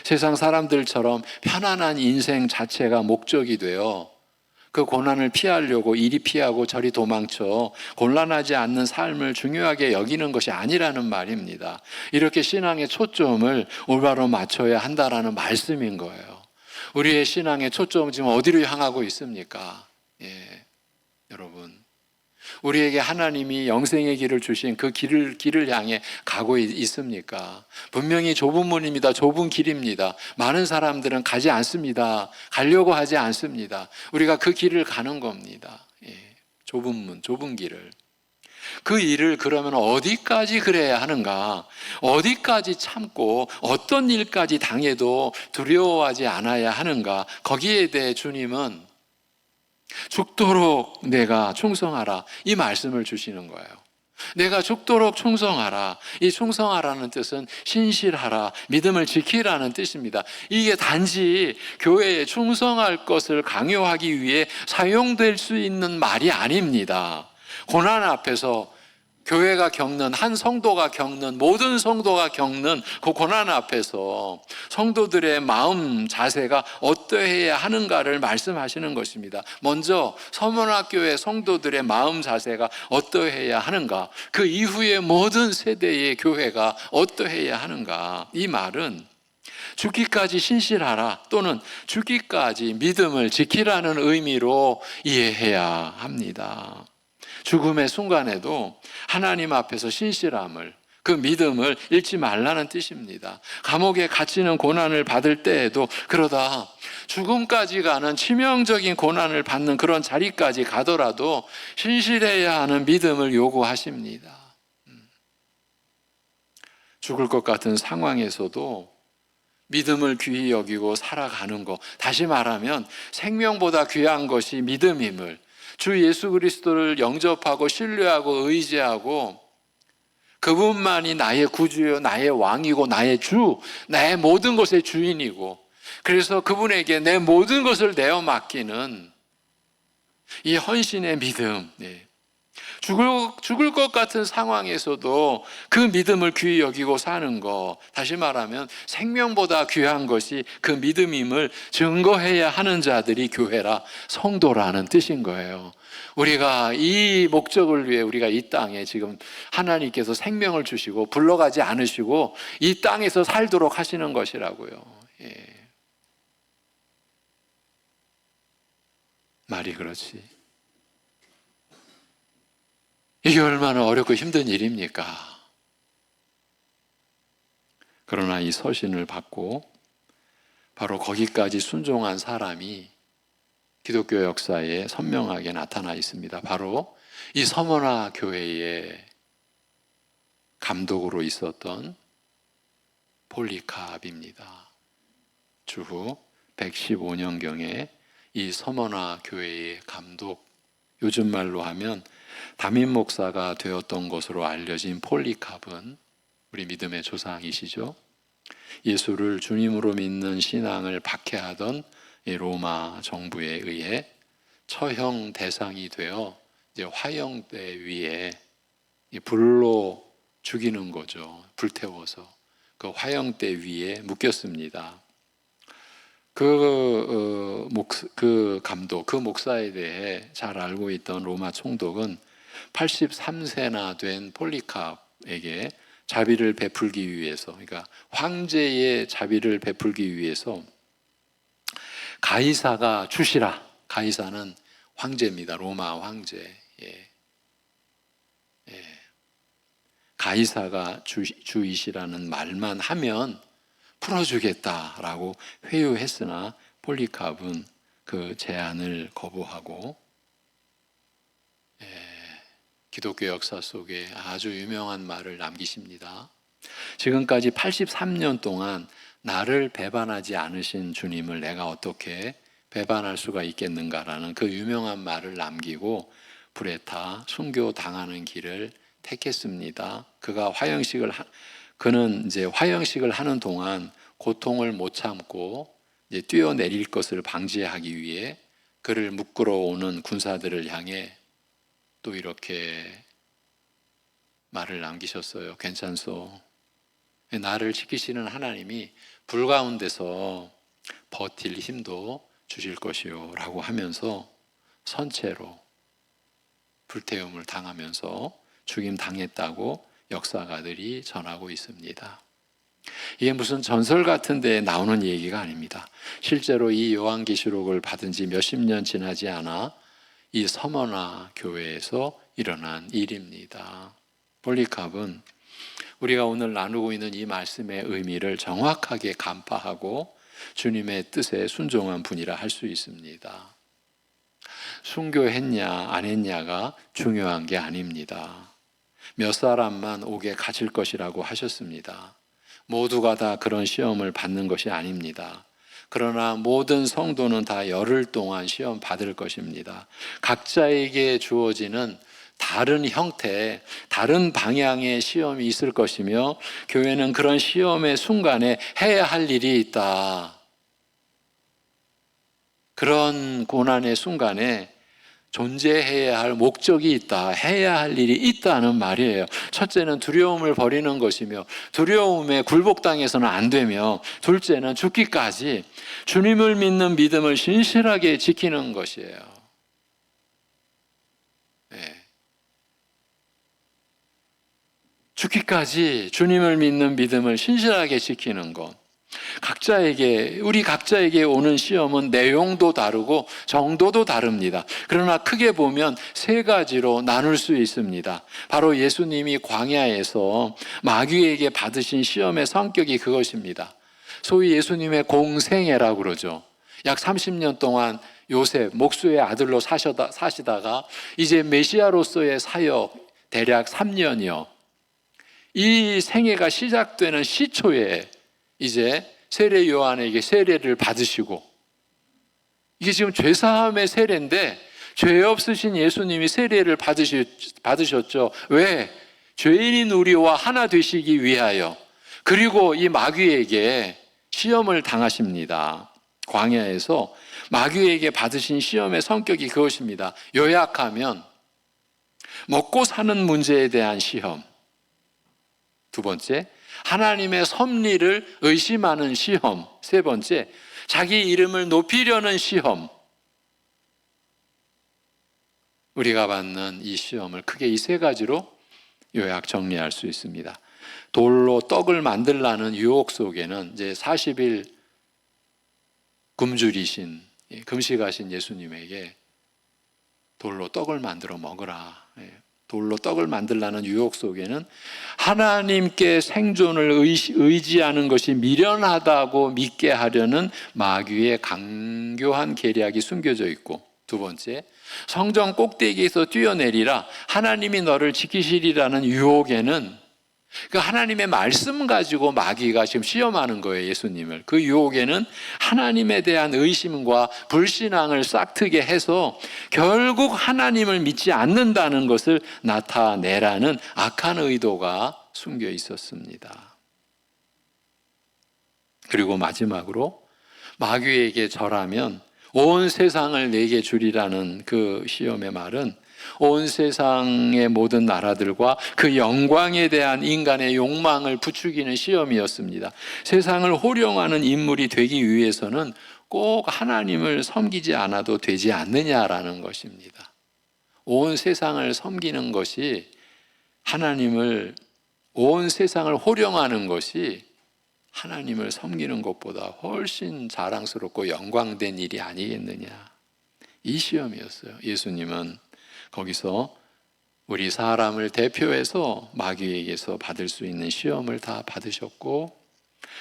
세상 사람들처럼 편안한 인생 자체가 목적이 되어 그 고난을 피하려고 이리 피하고 저리 도망쳐 곤란하지 않는 삶을 중요하게 여기는 것이 아니라는 말입니다. 이렇게 신앙의 초점을 올바로 맞춰야 한다라는 말씀인 거예요. 우리의 신앙의 초점은 지금 어디로 향하고 있습니까? 여러분, 우리에게 하나님이 영생의 길을 주신 그 길을 향해 가고 있습니까? 분명히 좁은 문입니다. 좁은 길입니다. 많은 사람들은 가지 않습니다. 가려고 하지 않습니다. 우리가 그 길을 가는 겁니다. 좁은 문, 좁은 길을. 그 일을 그러면 어디까지 그래야 하는가? 어디까지 참고 어떤 일까지 당해도 두려워하지 않아야 하는가? 거기에 대해 주님은 죽도록 내가 충성하라, 이 말씀을 주시는 거예요. 내가 죽도록 충성하라. 이 충성하라는 뜻은 신실하라, 믿음을 지키라는 뜻입니다. 이게 단지 교회에 충성할 것을 강요하기 위해 사용될 수 있는 말이 아닙니다. 고난 앞에서 교회가 겪는, 한 성도가 겪는, 모든 성도가 겪는 그 고난 앞에서 성도들의 마음 자세가 어떠해야 하는가를 말씀하시는 것입니다. 먼저 서문학교의 성도들의 마음 자세가 어떠해야 하는가, 그 이후에 모든 세대의 교회가 어떠해야 하는가, 이 말은 죽기까지 신실하라 또는 죽기까지 믿음을 지키라는 의미로 이해해야 합니다. 죽음의 순간에도 하나님 앞에서 신실함을, 그 믿음을 잃지 말라는 뜻입니다. 감옥에 갇히는 고난을 받을 때에도, 그러다 죽음까지 가는 치명적인 고난을 받는 그런 자리까지 가더라도 신실해야 하는 믿음을 요구하십니다. 죽을 것 같은 상황에서도 믿음을 귀히 여기고 살아가는 것, 다시 말하면 생명보다 귀한 것이 믿음임을, 주 예수 그리스도를 영접하고 신뢰하고 의지하고 그분만이 나의 구주요, 나의 왕이고 나의 주, 나의 모든 것의 주인이고, 그래서 그분에게 내 모든 것을 내어 맡기는 이 헌신의 믿음, 죽을 것 같은 상황에서도 그 믿음을 귀히 여기고 사는 거, 다시 말하면 생명보다 귀한 것이 그 믿음임을 증거해야 하는 자들이 교회라, 성도라는 뜻인 거예요. 우리가 이 목적을 위해 우리가 이 땅에 지금 하나님께서 생명을 주시고 불러가지 않으시고 이 땅에서 살도록 하시는 것이라고요. 예. 말이 그렇지. 이게 얼마나 어렵고 힘든 일입니까? 그러나 이 서신을 받고 바로 거기까지 순종한 사람이 기독교 역사에 선명하게 나타나 있습니다. 바로 이 서머나 교회의 감독으로 있었던 폴리캅입니다. 주후 115년경에 이 서머나 교회의 감독, 요즘 말로 하면 담임 목사가 되었던 것으로 알려진 폴리캅은 우리 믿음의 조상이시죠. 예수를 주님으로 믿는 신앙을 박해하던 로마 정부에 의해 처형 대상이 되어 이제 화형대 위에 불로 죽이는 거죠. 불태워서 그 화형대 위에 묶였습니다. 그 감독, 그 목사에 대해 잘 알고 있던 로마 총독은 83세나 된 폴리캅에게 자비를 베풀기 위해서, 그러니까 황제의 자비를 베풀기 위해서 가이사가 주시라. 가이사는 황제입니다. 로마 황제. 예. 예. 가이사가 주이시라는 말만 하면 풀어주겠다라고 회유했으나 폴리캅은 그 제안을 거부하고 기독교 역사 속에 아주 유명한 말을 남기십니다. 지금까지 83년 동안 나를 배반하지 않으신 주님을 내가 어떻게 배반할 수가 있겠는가라는 그 유명한 말을 남기고 불에 타 순교당하는 길을 택했습니다. 그는 이제 화형식을 하는 동안 고통을 못 참고 이제 뛰어내릴 것을 방지하기 위해 그를 묶으러 오는 군사들을 향해 또 이렇게 말을 남기셨어요. 괜찮소. 나를 지키시는 하나님이 불 가운데서 버틸 힘도 주실 것이요 라고 하면서 선체로 불태움을 당하면서 죽임 당했다고 역사가들이 전하고 있습니다. 이게 무슨 전설 같은 데 나오는 얘기가 아닙니다. 실제로 이 요한계시록을 받은 지 몇십 년 지나지 않아 이 서머나 교회에서 일어난 일입니다. 폴리캅은 우리가 오늘 나누고 있는 이 말씀의 의미를 정확하게 간파하고 주님의 뜻에 순종한 분이라 할 수 있습니다. 순교했냐 안 했냐가 중요한 게 아닙니다. 몇 사람만 옥에 갇힐 것이라고 하셨습니다. 모두가 다 그런 시험을 받는 것이 아닙니다. 그러나 모든 성도는 다 열흘 동안 시험 받을 것입니다. 각자에게 주어지는 다른 형태, 다른 방향의 시험이 있을 것이며 교회는 그런 시험의 순간에 해야 할 일이 있다. 그런 고난의 순간에 존재해야 할 목적이 있다. 해야 할 일이 있다는 말이에요. 첫째는 두려움을 버리는 것이며 두려움에 굴복당해서는 안 되며 둘째는 죽기까지 주님을 믿는 믿음을 신실하게 지키는 것이에요. 네. 죽기까지 주님을 믿는 믿음을 신실하게 지키는 것. 우리 각자에게 오는 시험은 내용도 다르고 정도도 다릅니다. 그러나 크게 보면 세 가지로 나눌 수 있습니다. 바로 예수님이 광야에서 마귀에게 받으신 시험의 성격이 그것입니다. 소위 예수님의 공생애라고 그러죠. 약 30년 동안 요셉, 목수의 아들로 사시다가 이제 메시아로서의 사역 대략 3년이요. 이 생애가 시작되는 시초에 이제 세례 요한에게 세례를 받으시고, 이게 지금 죄사함의 세례인데 죄 없으신 예수님이 세례를 받으셨죠. 왜? 죄인인 우리와 하나 되시기 위하여. 그리고 이 마귀에게 시험을 당하십니다. 광야에서 마귀에게 받으신 시험의 성격이 그것입니다. 요약하면 먹고 사는 문제에 대한 시험. 두 번째, 하나님의 섭리를 의심하는 시험. 세 번째, 자기 이름을 높이려는 시험. 우리가 받는 이 시험을 크게 이 세 가지로 요약 정리할 수 있습니다. 돌로 떡을 만들라는 유혹 속에는 이제 40일 굶주리신, 금식하신 예수님에게 돌로 떡을 만들어 먹으라. 돌로 떡을 만들라는 유혹 속에는 하나님께 생존을 의지하는 것이 미련하다고 믿게 하려는 마귀의 강교한 계략이 숨겨져 있고, 두 번째, 성전 꼭대기에서 뛰어내리라, 하나님이 너를 지키시리라는 유혹에는 그 하나님의 말씀 가지고 마귀가 지금 시험하는 거예요, 예수님을. 그 유혹에는 하나님에 대한 의심과 불신앙을 싹트게 해서 결국 하나님을 믿지 않는다는 것을 나타내라는 악한 의도가 숨겨 있었습니다. 그리고 마지막으로 마귀에게 절하면 온 세상을 내게 주리라는 그 시험의 말은 온 세상의 모든 나라들과 그 영광에 대한 인간의 욕망을 부추기는 시험이었습니다. 세상을 호령하는 인물이 되기 위해서는 꼭 하나님을 섬기지 않아도 되지 않느냐라는 것입니다. 온 세상을 섬기는 것이 온 세상을 호령하는 것이 하나님을 섬기는 것보다 훨씬 자랑스럽고 영광된 일이 아니겠느냐. 이 시험이었어요. 예수님은 거기서 우리 사람을 대표해서 마귀에게서 받을 수 있는 시험을 다 받으셨고,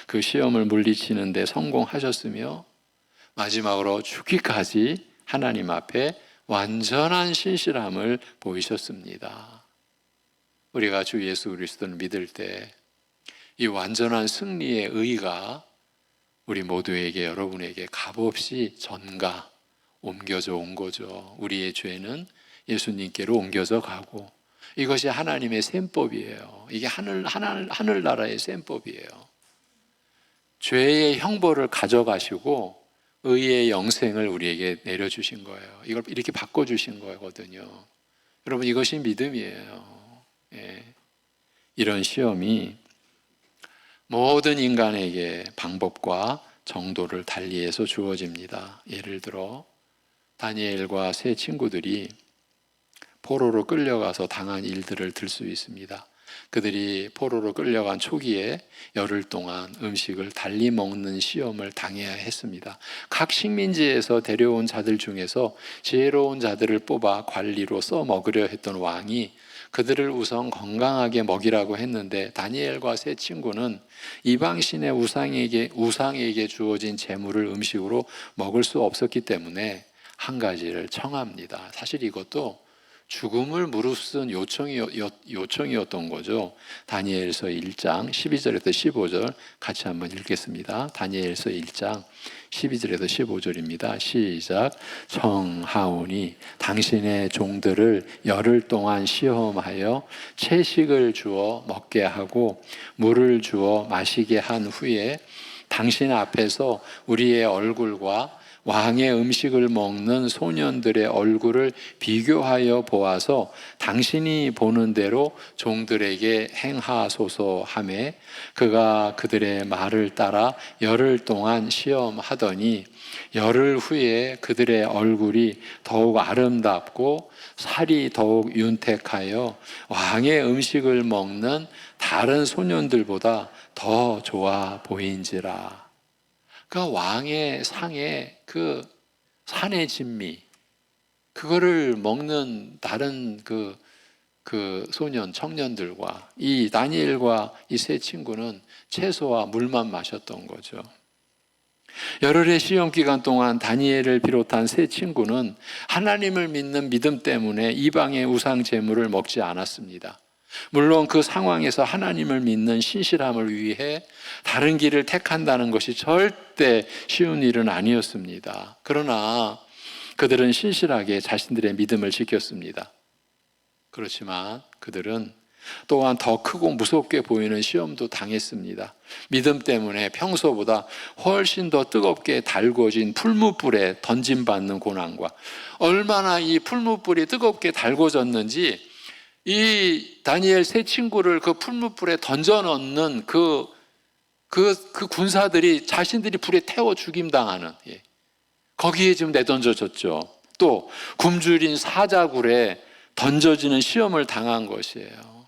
그 시험을 물리치는 데 성공하셨으며, 마지막으로 죽기까지 하나님 앞에 완전한 신실함을 보이셨습니다. 우리가 주 예수 그리스도를 믿을 때 이 완전한 승리의 의가 우리 모두에게, 여러분에게 값없이 전가 옮겨져 온 거죠. 우리의 죄는 예수님께로 옮겨져 가고, 이것이 하나님의 셈법이에요. 이게 하늘나라의 셈법이에요. 죄의 형벌을 가져가시고 의의 영생을 우리에게 내려주신 거예요. 이걸 이렇게 바꿔주신 거거든요. 여러분, 이것이 믿음이에요. 예. 이런 시험이 모든 인간에게 방법과 정도를 달리해서 주어집니다. 예를 들어 다니엘과 세 친구들이 포로로 끌려가서 당한 일들을 들 수 있습니다. 그들이 포로로 끌려간 초기에 열흘 동안 음식을 달리 먹는 시험을 당해야 했습니다. 각 식민지에서 데려온 자들 중에서 지혜로운 자들을 뽑아 관리로 써 먹으려 했던 왕이 그들을 우선 건강하게 먹이라고 했는데, 다니엘과 세 친구는 이방신의 우상에게 주어진 재물을 음식으로 먹을 수 없었기 때문에 한 가지를 청합니다. 사실 이것도 죽음을 무릅쓴 요청이었던 거죠. 다니엘서 1장 12절에서 15절 같이 한번 읽겠습니다. 다니엘서 1장 12절에서 15절입니다. 시작. 청하오니 당신의 종들을 열흘 동안 시험하여 채식을 주어 먹게 하고 물을 주어 마시게 한 후에 당신 앞에서 우리의 얼굴과 왕의 음식을 먹는 소년들의 얼굴을 비교하여 보아서 당신이 보는 대로 종들에게 행하소서 하매, 그가 그들의 말을 따라 열흘 동안 시험하더니 열흘 후에 그들의 얼굴이 더욱 아름답고 살이 더욱 윤택하여 왕의 음식을 먹는 다른 소년들보다 더 좋아 보인지라. 그 왕의 상에 그 산의 진미, 그거를 먹는 다른 그 소년, 청년들과 이 다니엘과 이 세 친구는 채소와 물만 마셨던 거죠. 열흘의 시험 기간 동안 다니엘을 비롯한 세 친구는 하나님을 믿는 믿음 때문에 이방의 우상 제물을 먹지 않았습니다. 물론 그 상황에서 하나님을 믿는 신실함을 위해 다른 길을 택한다는 것이 절대 쉬운 일은 아니었습니다. 그러나 그들은 신실하게 자신들의 믿음을 지켰습니다. 그렇지만 그들은 또한 더 크고 무섭게 보이는 시험도 당했습니다. 믿음 때문에 평소보다 훨씬 더 뜨겁게 달궈진 풀무불에 던짐받는 고난과, 얼마나 이 풀무불이 뜨겁게 달궈졌는지 이 다니엘 세 친구를 그 풀무불에 던져 넣는 그 군사들이 자신들이 불에 태워 죽임당하는, 거기에 지금 내던져졌죠. 또 굶주린 사자굴에 던져지는 시험을 당한 것이에요.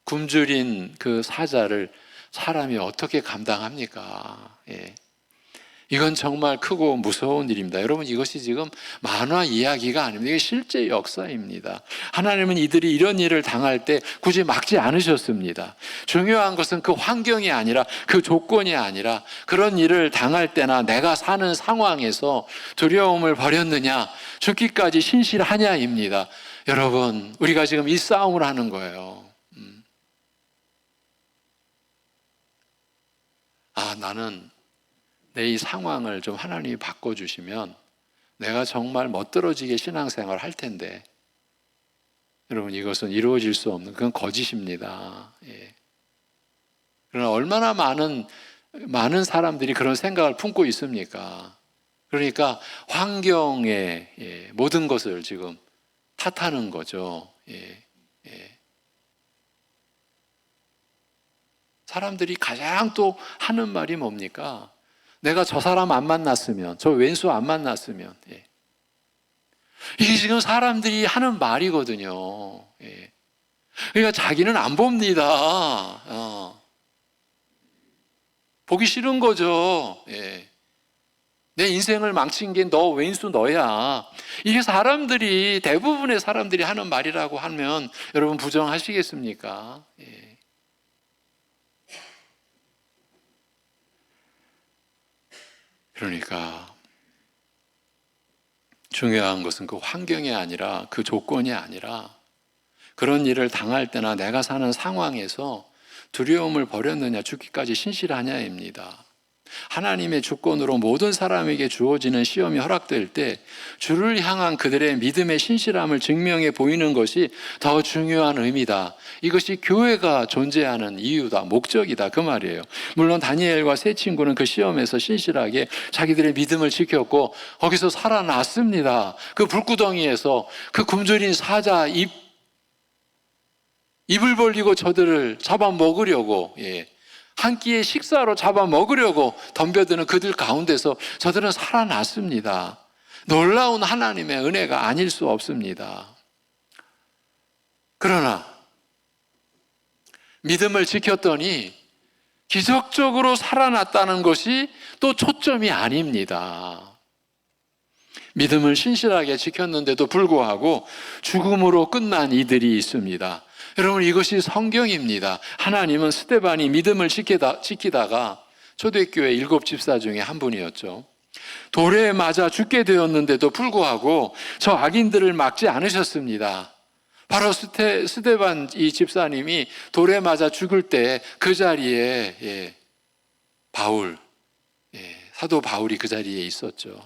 굶주린 그 사자를 사람이 어떻게 감당합니까? 이건 정말 크고 무서운 일입니다. 여러분, 이것이 지금 만화 이야기가 아닙니다. 이게 실제 역사입니다. 하나님은 이들이 이런 일을 당할 때 굳이 막지 않으셨습니다. 중요한 것은 그 환경이 아니라, 그 조건이 아니라, 그런 일을 당할 때나 내가 사는 상황에서 두려움을 버렸느냐, 죽기까지 신실하냐입니다. 여러분, 우리가 지금 이 싸움을 하는 거예요. 나는 내 이 상황을 좀 하나님이 바꿔주시면 내가 정말 멋들어지게 신앙생활을 할 텐데, 여러분, 이것은 이루어질 수 없는, 그건 거짓입니다. 그러나 얼마나 많은 사람들이 그런 생각을 품고 있습니까? 그러니까 환경에 모든 것을 지금 탓하는 거죠. 사람들이 가장 또 하는 말이 뭡니까? 내가 저 사람 안 만났으면, 저 왼수 안 만났으면. 이게 지금 사람들이 하는 말이거든요. 그러니까 자기는 안 봅니다. 보기 싫은 거죠. 내 인생을 망친 게 너 왼수 너야. 이게 사람들이, 대부분의 사람들이 하는 말이라고 하면 여러분 부정하시겠습니까? 그러니까 중요한 것은 그 환경이 아니라, 그 조건이 아니라, 그런 일을 당할 때나 내가 사는 상황에서 두려움을 버렸느냐, 죽기까지 신실하냐입니다. 하나님의 주권으로 모든 사람에게 주어지는 시험이 허락될 때 주를 향한 그들의 믿음의 신실함을 증명해 보이는 것이 더 중요한 의미다. 이것이 교회가 존재하는 이유다, 목적이다, 그 말이에요. 물론 다니엘과 세 친구는 그 시험에서 신실하게 자기들의 믿음을 지켰고 거기서 살아났습니다. 그 불구덩이에서 그 굶주린 사자 입을 벌리고 저들을 잡아먹으려고, 한 끼의 식사로 잡아먹으려고 덤벼드는 그들 가운데서 저들은 살아났습니다. 놀라운 하나님의 은혜가 아닐 수 없습니다. 그러나 믿음을 지켰더니 기적적으로 살아났다는 것이 또 초점이 아닙니다. 믿음을 신실하게 지켰는데도 불구하고 죽음으로 끝난 이들이 있습니다. 여러분, 이것이 성경입니다. 하나님은 스데반이 믿음을 지키다가 초대교회 7 집사 중에 한 분이었죠. 돌에 맞아 죽게 되었는데도 불구하고 저 악인들을 막지 않으셨습니다. 바로 스데반 이 집사님이 돌에 맞아 죽을 때 그 자리에 사도 바울이 그 자리에 있었죠.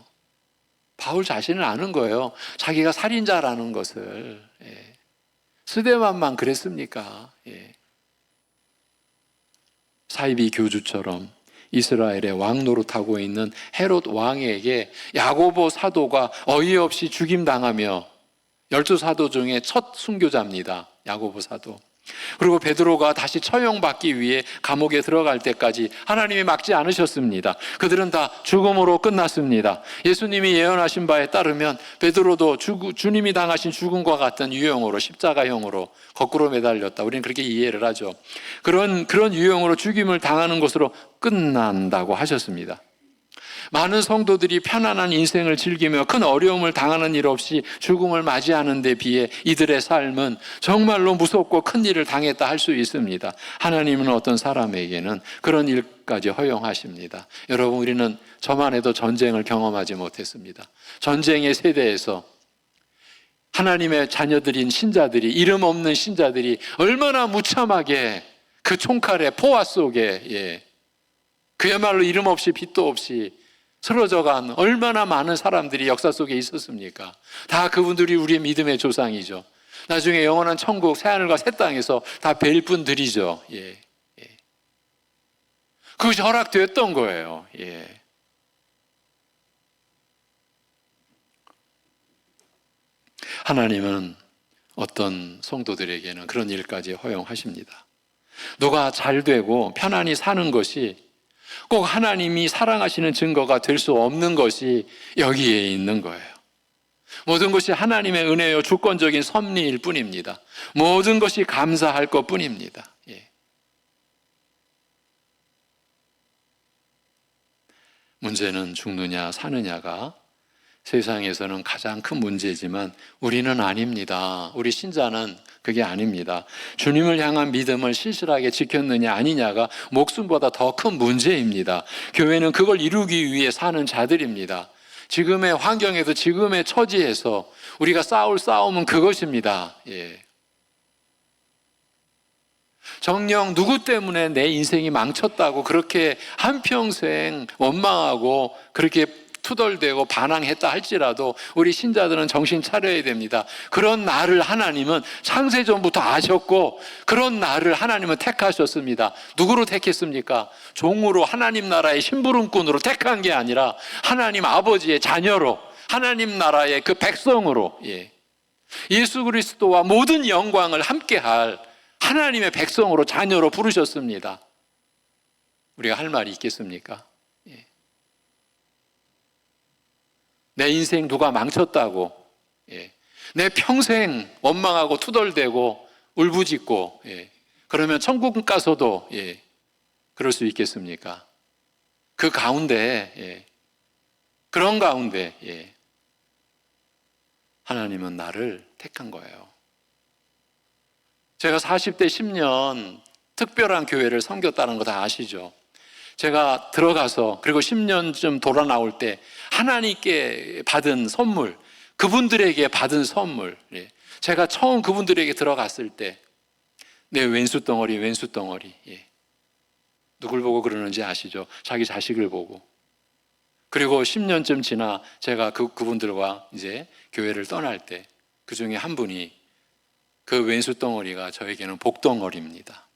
바울 자신은 아는 거예요. 자기가 살인자라는 것을. 스데반만 그랬습니까? 사이비 교주처럼 이스라엘의 왕 노릇하고 있는 헤롯 왕에게 야고보 사도가 어이없이 죽임당하며 12사도 중에 첫 순교자입니다. 야고보 사도. 그리고 베드로가 다시 처형받기 위해 감옥에 들어갈 때까지 하나님이 막지 않으셨습니다. 그들은 다 죽음으로 끝났습니다. 예수님이 예언하신 바에 따르면 베드로도 주님이 당하신 죽음과 같은 유형으로, 십자가형으로 거꾸로 매달렸다. 우리는 그렇게 이해를 하죠. 그런 유형으로 죽임을 당하는 것으로 끝난다고 하셨습니다. 많은 성도들이 편안한 인생을 즐기며 큰 어려움을 당하는 일 없이 죽음을 맞이하는 데 비해 이들의 삶은 정말로 무섭고 큰 일을 당했다 할 수 있습니다. 하나님은 어떤 사람에게는 그런 일까지 허용하십니다. 여러분, 우리는 저만 해도 전쟁을 경험하지 못했습니다. 전쟁의 세대에서 하나님의 자녀들인 신자들이, 이름 없는 신자들이 얼마나 무참하게 그 총칼의 포화 속에 그야말로 이름 없이 빛도 없이 쓰러져간 얼마나 많은 사람들이 역사 속에 있었습니까? 다 그분들이 우리의 믿음의 조상이죠. 나중에 영원한 천국 새하늘과 새 땅에서 다 뵐 분들이죠. 그것이 허락되었던 거예요. 하나님은 어떤 성도들에게는 그런 일까지 허용하십니다. 누가 잘 되고 편안히 사는 것이 꼭 하나님이 사랑하시는 증거가 될 수 없는 것이 여기에 있는 거예요. 모든 것이 하나님의 은혜요 주권적인 섭리일 뿐입니다. 모든 것이 감사할 것 뿐입니다. 예. 문제는 죽느냐 사느냐가 세상에서는 가장 큰 문제지만 우리는 아닙니다. 우리 신자는 그게 아닙니다. 주님을 향한 믿음을 신실하게 지켰느냐 아니냐가 목숨보다 더 큰 문제입니다. 교회는 그걸 이루기 위해 사는 자들입니다. 지금의 환경에서 지금의 처지에서 우리가 싸울 싸움은 그것입니다. 예. 정녕 누구 때문에 내 인생이 망쳤다고 그렇게 한평생 원망하고 그렇게 투덜대고 반항했다 할지라도 우리 신자들은 정신 차려야 됩니다. 그런 나를 하나님은 창세전부터 아셨고 그런 나를 하나님은 택하셨습니다. 누구로 택했습니까? 종으로 하나님 나라의 심부름꾼으로 택한 게 아니라 하나님 아버지의 자녀로 하나님 나라의 그 백성으로 예수 그리스도와 모든 영광을 함께할 하나님의 백성으로 자녀로 부르셨습니다. 우리가 할 말이 있겠습니까? 내 인생 누가 망쳤다고 내 평생 원망하고 투덜대고 울부짖고 그러면 천국 가서도 그럴 수 있겠습니까? 그 가운데 그런 가운데 하나님은 나를 택한 거예요. 제가 40대 10년 특별한 교회를 섬겼다는 거 다 아시죠? 제가 들어가서 그리고 10년쯤 돌아 나올 때 하나님께 받은 선물, 그분들에게 받은 선물, 제가 처음 그분들에게 들어갔을 때 내 왼수 덩어리 누굴 보고 그러는지 아시죠? 자기 자식을 보고. 그리고 10년쯤 지나 제가 그분들과 이제 교회를 떠날 때 그 중에 한 분이 그 왼수 덩어리가 저에게는 복덩어리입니다.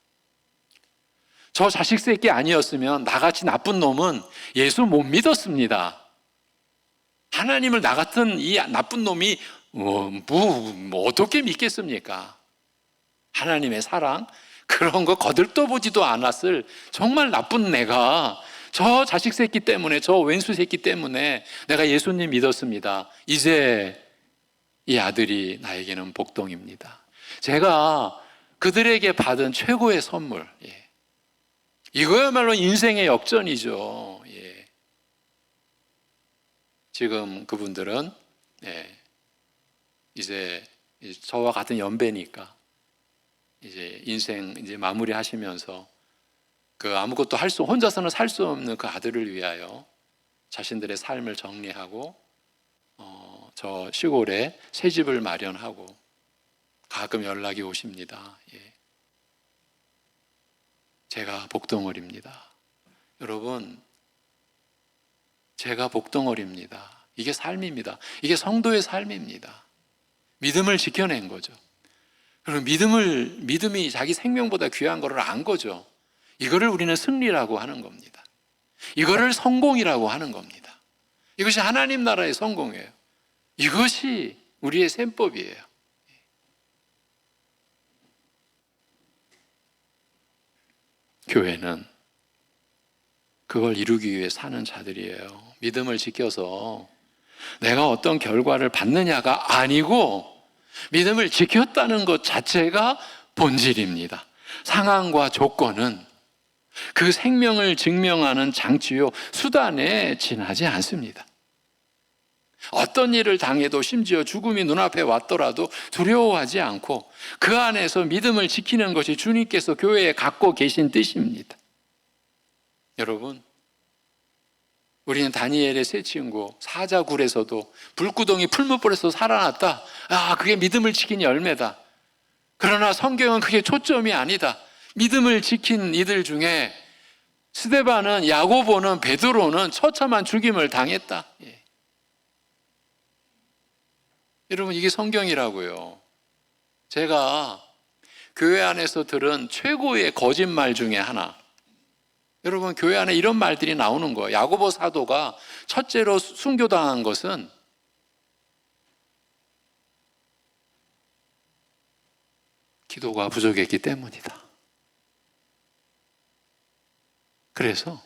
저 자식 새끼 아니었으면 나같이 나쁜 놈은 예수 못 믿었습니다. 하나님을 나 같은 이 나쁜 놈이 어떻게 믿겠습니까? 하나님의 사랑 그런 거 거들떠 보지도 않았을 정말 나쁜 내가 저 자식 새끼 때문에 저 왼수 새끼 때문에 내가 예수님 믿었습니다. 이제 이 아들이 나에게는 복덩입니다. 제가 그들에게 받은 최고의 선물 이거야말로 인생의 역전이죠. 지금 그분들은 이제 저와 같은 연배니까 이제 인생 이제 마무리하시면서 그 아무것도 혼자서는 살 수 없는 그 아들을 위하여 자신들의 삶을 정리하고 저 시골에 새 집을 마련하고 가끔 연락이 오십니다. 제가 복덩어리입니다. 여러분, 제가 복덩어리입니다. 이게 삶입니다. 이게 성도의 삶입니다. 믿음을 지켜낸 거죠. 그리고 믿음이 자기 생명보다 귀한 거를 안 거죠. 이거를 우리는 승리라고 하는 겁니다. 이거를 성공이라고 하는 겁니다. 이것이 하나님 나라의 성공이에요. 이것이 우리의 셈법이에요. 교회는 그걸 이루기 위해 사는 자들이에요. 믿음을 지켜서 내가 어떤 결과를 받느냐가 아니고 믿음을 지켰다는 것 자체가 본질입니다. 상황과 조건은 그 생명을 증명하는 장치요 수단에 지나지 않습니다. 어떤 일을 당해도 심지어 죽음이 눈앞에 왔더라도 두려워하지 않고 그 안에서 믿음을 지키는 것이 주님께서 교회에 갖고 계신 뜻입니다. 여러분, 우리는 다니엘의 세 친구 사자굴에서도 불구덩이 풀무불에서 살아났다. 그게 믿음을 지킨 열매다. 그러나 성경은 그게 초점이 아니다. 믿음을 지킨 이들 중에 스데반은, 야고보는, 베드로는 처참한 죽임을 당했다. 여러분, 이게 성경이라고요. 제가 교회 안에서 들은 최고의 거짓말 중에 하나. 여러분, 교회 안에 이런 말들이 나오는 거예요. 야고보 사도가 첫째로 순교당한 것은 기도가 부족했기 때문이다. 그래서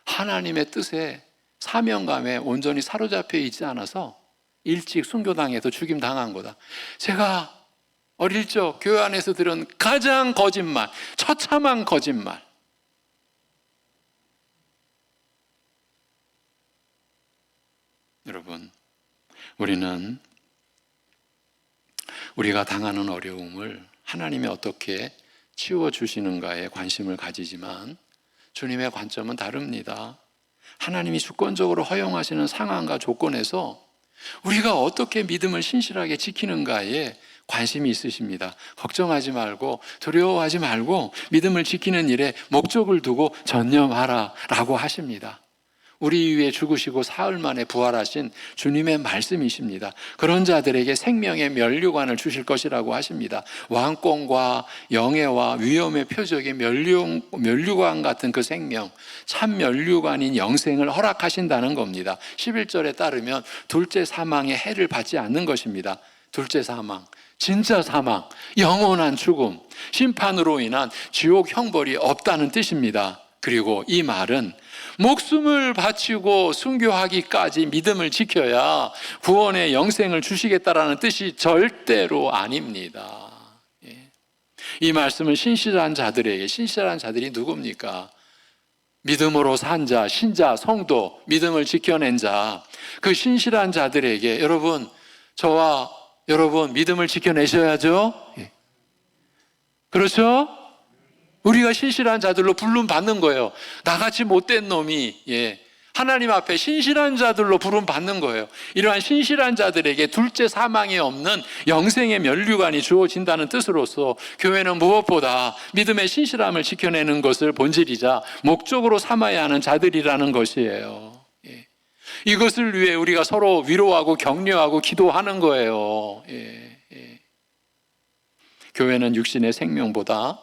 하나님의 뜻에 사명감에 온전히 사로잡혀 있지 않아서 일찍 순교당해서 죽임 당한 거다. 제가 어릴 적 교회 안에서 들은 가장 거짓말, 처참한 거짓말. 여러분, 우리는 우리가 당하는 어려움을 하나님이 어떻게 치워주시는가에 관심을 가지지만 주님의 관점은 다릅니다. 하나님이 주권적으로 허용하시는 상황과 조건에서 우리가 어떻게 믿음을 신실하게 지키는가에 관심이 있으십니다. 걱정하지 말고 두려워하지 말고 믿음을 지키는 일에 목적을 두고 전념하라 라고 하십니다. 우리 위해 죽으시고 사흘 만에 부활하신 주님의 말씀이십니다. 그런 자들에게 생명의 면류관을 주실 것이라고 하십니다. 왕권과 영예와 위엄의 표적의 면류관 같은 그 생명, 참 면류관인 영생을 허락하신다는 겁니다. 11절에 따르면 둘째 사망의 해를 받지 않는 것입니다. 둘째 사망, 진짜 사망, 영원한 죽음, 심판으로 인한 지옥 형벌이 없다는 뜻입니다. 그리고 이 말은 목숨을 바치고 순교하기까지 믿음을 지켜야 구원의 영생을 주시겠다라는 뜻이 절대로 아닙니다. 이 말씀은 신실한 자들에게, 신실한 자들이 누굽니까? 믿음으로 산 자, 신자, 성도, 믿음을 지켜낸 자, 그 신실한 자들에게 여러분, 저와 여러분 믿음을 지켜내셔야죠. 그렇죠? 우리가 신실한 자들로 부름 받는 거예요. 나같이 못된 놈이 하나님 앞에 신실한 자들로 부름 받는 거예요. 이러한 신실한 자들에게 둘째 사망이 없는 영생의 면류관이 주어진다는 뜻으로서 교회는 무엇보다 믿음의 신실함을 지켜내는 것을 본질이자 목적으로 삼아야 하는 자들이라는 것이에요. 이것을 위해 우리가 서로 위로하고 격려하고 기도하는 거예요. 교회는 육신의 생명보다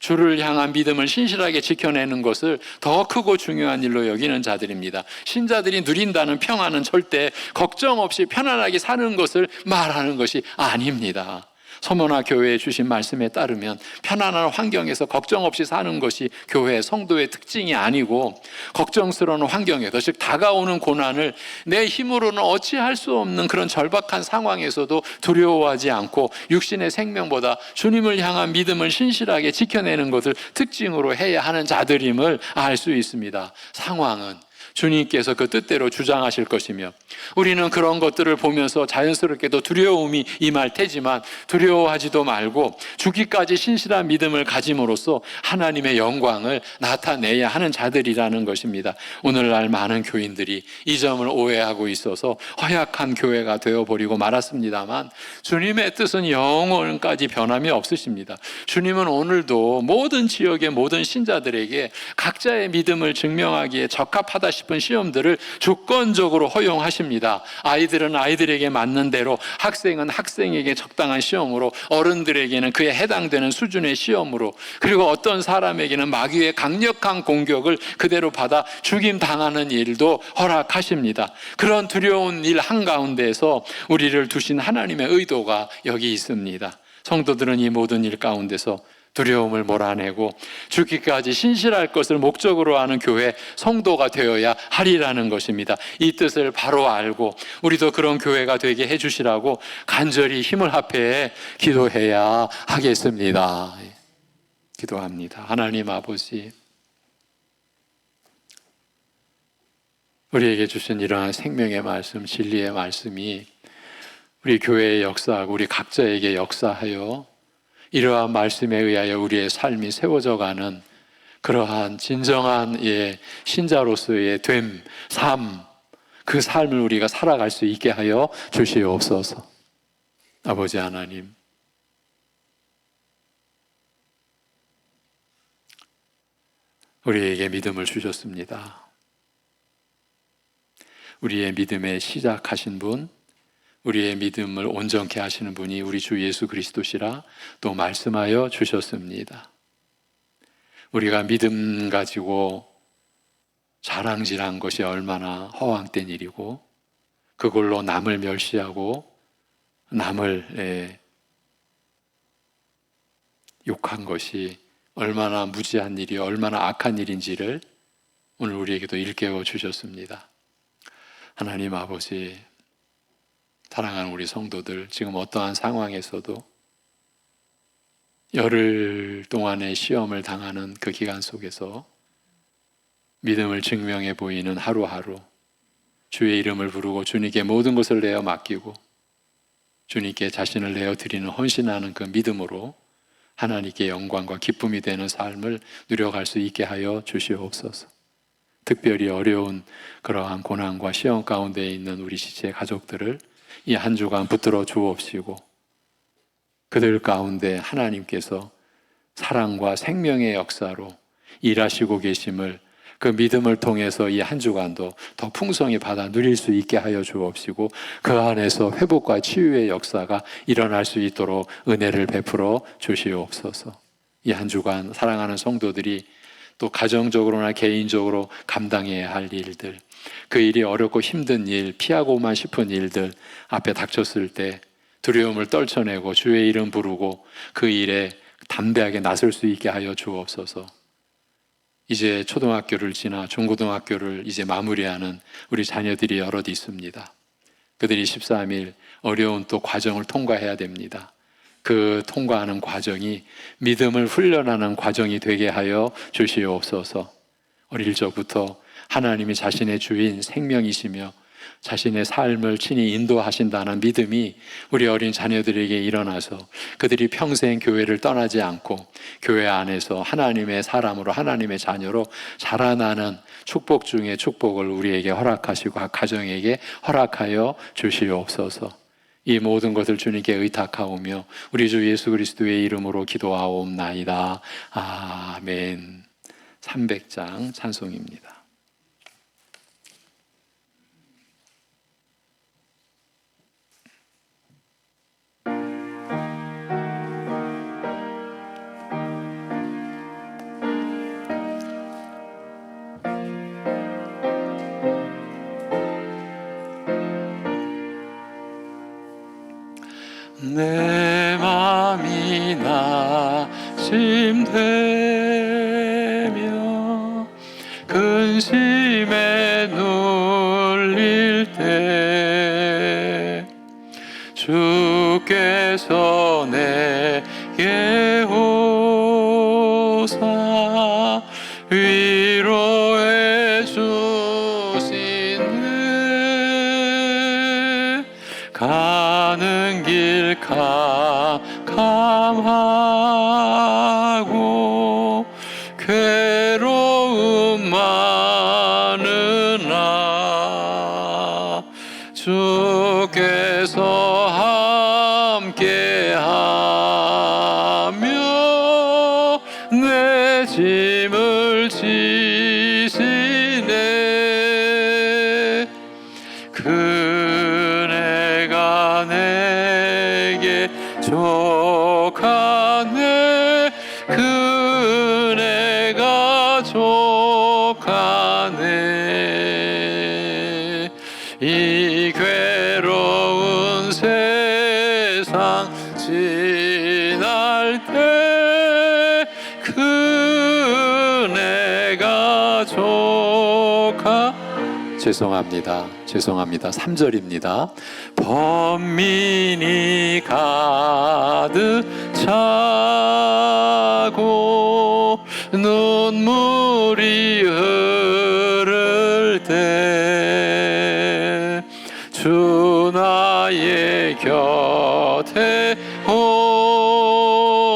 주를 향한 믿음을 신실하게 지켜내는 것을 더 크고 중요한 일로 여기는 자들입니다. 신자들이 누린다는 평안은 절대 걱정 없이 편안하게 사는 것을 말하는 것이 아닙니다. 서머나 교회에 주신 말씀에 따르면 편안한 환경에서 걱정 없이 사는 것이 교회 성도의 특징이 아니고 걱정스러운 환경에서, 즉 다가오는 고난을 내 힘으로는 어찌할 수 없는 그런 절박한 상황에서도 두려워하지 않고 육신의 생명보다 주님을 향한 믿음을 신실하게 지켜내는 것을 특징으로 해야 하는 자들임을 알 수 있습니다. 상황은 주님께서 그 뜻대로 주장하실 것이며 우리는 그런 것들을 보면서 자연스럽게도 두려움이 임할 테지만 두려워하지도 말고 죽기까지 신실한 믿음을 가짐으로써 하나님의 영광을 나타내야 하는 자들이라는 것입니다. 오늘날 많은 교인들이 이 점을 오해하고 있어서 허약한 교회가 되어버리고 말았습니다만 주님의 뜻은 영원까지 변함이 없으십니다. 주님은 오늘도 모든 지역의 모든 신자들에게 각자의 믿음을 증명하기에 적합하다 싶은 시험들을 주권적으로 허용하십니다. 아이들은 아이들에게 맞는 대로, 학생은 학생에게 적당한 시험으로, 어른들에게는 그에 해당되는 수준의 시험으로, 그리고 어떤 사람에게는 마귀의 강력한 공격을 그대로 받아 죽임 당하는 일도 허락하십니다. 그런 두려운 일 한가운데에서 우리를 두신 하나님의 의도가 여기 있습니다. 성도들은 이 모든 일 가운데서 두려움을 몰아내고 죽기까지 신실할 것을 목적으로 하는 교회 성도가 되어야 하리라는 것입니다. 이 뜻을 바로 알고 우리도 그런 교회가 되게 해주시라고 간절히 힘을 합해 기도해야 하겠습니다. 기도합니다. 하나님 아버지, 우리에게 주신 이러한 생명의 말씀, 진리의 말씀이 우리 교회에 역사하고 우리 각자에게 역사하여 이러한 말씀에 의하여 우리의 삶이 세워져가는 그러한 진정한 신자로서의 됨, 삶, 그 삶을 우리가 살아갈 수 있게 하여 주시옵소서. 아버지 하나님, 우리에게 믿음을 주셨습니다. 우리의 믿음의 시작하신 분, 우리의 믿음을 온전케 하시는 분이 우리 주 예수 그리스도시라 또 말씀하여 주셨습니다. 우리가 믿음 가지고 자랑질한 것이 얼마나 허황된 일이고 그걸로 남을 멸시하고 남을 욕한 것이 얼마나 무지한 일이 얼마나 악한 일인지를 오늘 우리에게도 일깨워 주셨습니다. 하나님 아버지, 사랑하는 우리 성도들, 지금 어떠한 상황에서도 열흘 동안의 시험을 당하는 그 기간 속에서 믿음을 증명해 보이는 하루하루, 주의 이름을 부르고 주님께 모든 것을 내어 맡기고 주님께 자신을 내어 드리는 헌신하는 그 믿음으로 하나님께 영광과 기쁨이 되는 삶을 누려갈 수 있게 하여 주시옵소서. 특별히 어려운 그러한 고난과 시험 가운데 있는 우리 지체 가족들을 이 한 주간 붙들어 주옵시고, 그들 가운데 하나님께서 사랑과 생명의 역사로 일하시고 계심을, 그 믿음을 통해서 이 한 주간도 더 풍성히 받아 누릴 수 있게 하여 주옵시고, 그 안에서 회복과 치유의 역사가 일어날 수 있도록 은혜를 베풀어 주시옵소서. 이 한 주간 사랑하는 성도들이 또 가정적으로나 개인적으로 감당해야 할 일들, 그 일이 어렵고 힘든 일, 피하고만 싶은 일들 앞에 닥쳤을 때 두려움을 떨쳐내고 주의 이름 부르고 그 일에 담대하게 나설 수 있게 하여 주옵소서. 이제 초등학교를 지나 중고등학교를 이제 마무리하는 우리 자녀들이 여럿 있습니다. 그들이 13일 어려운 또 과정을 통과해야 됩니다. 그 통과하는 과정이 믿음을 훈련하는 과정이 되게 하여 주시옵소서. 어릴 적부터 하나님이 자신의 주인 생명이시며 자신의 삶을 친히 인도하신다는 믿음이 우리 어린 자녀들에게 일어나서 그들이 평생 교회를 떠나지 않고 교회 안에서 하나님의 사람으로, 하나님의 자녀로 자라나는 축복 중에 축복을 우리에게 허락하시고 각 가정에게 허락하여 주시옵소서. 이 모든 것을 주님께 의탁하오며 우리 주 예수 그리스도의 이름으로 기도하옵나이다. 아멘. 300장 찬송입니다. 내 맘이 낙심되며 근심에 눌릴 때 주께서 내게 오사 위로해 주시네. 가는 길 캄캄하고 괴로움 많으나 주께서 함께하며 내 짐을 지시네. 그네가 내게 족하네. 그네가 족하네. 이 괴로운 세상 지날 때 그네가 죄송합니다. 3절입니다. 번민이 가득 차고 눈물이 흐를 때 주 나의 곁에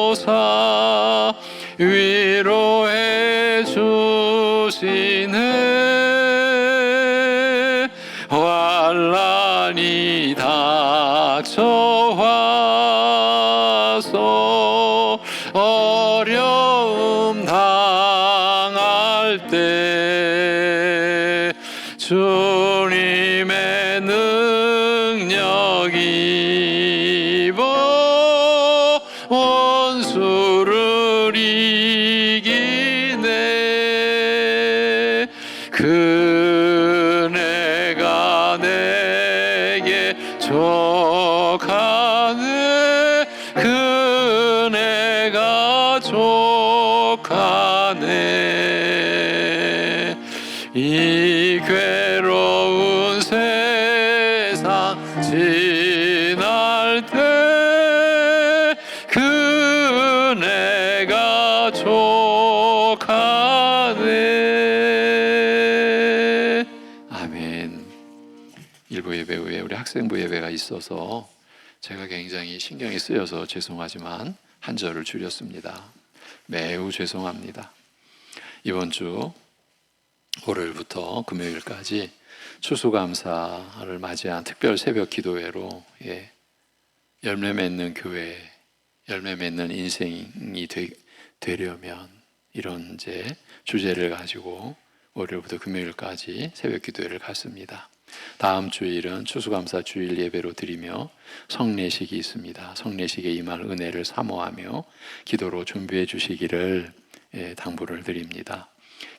오사 위로해 주시네. 환난이 닥쳐와서 어려움 당할 때 주님의 능력 입어 원수를 이기네. 그네가 내게 족하네. 그네가 지날 때 그네가 족하네. 아멘. 일부 예배 후에 우리 학생부 예배가 있어서 제가 굉장히 신경이 쓰여서 죄송하지만 한 절을 줄였습니다. 매우 죄송합니다. 이번 주 월요일부터 금요일까지 추수감사를 맞이한 특별 새벽 기도회로 열매 맺는 교회, 열매 맺는 인생이 되려면 이런 이제 주제를 가지고 월요일부터 금요일까지 새벽 기도회를 갖습니다. 다음 주일은 추수감사 주일 예배로 드리며 성례식이 있습니다. 성례식에 임할 은혜를 사모하며 기도로 준비해 주시기를 당부를 드립니다.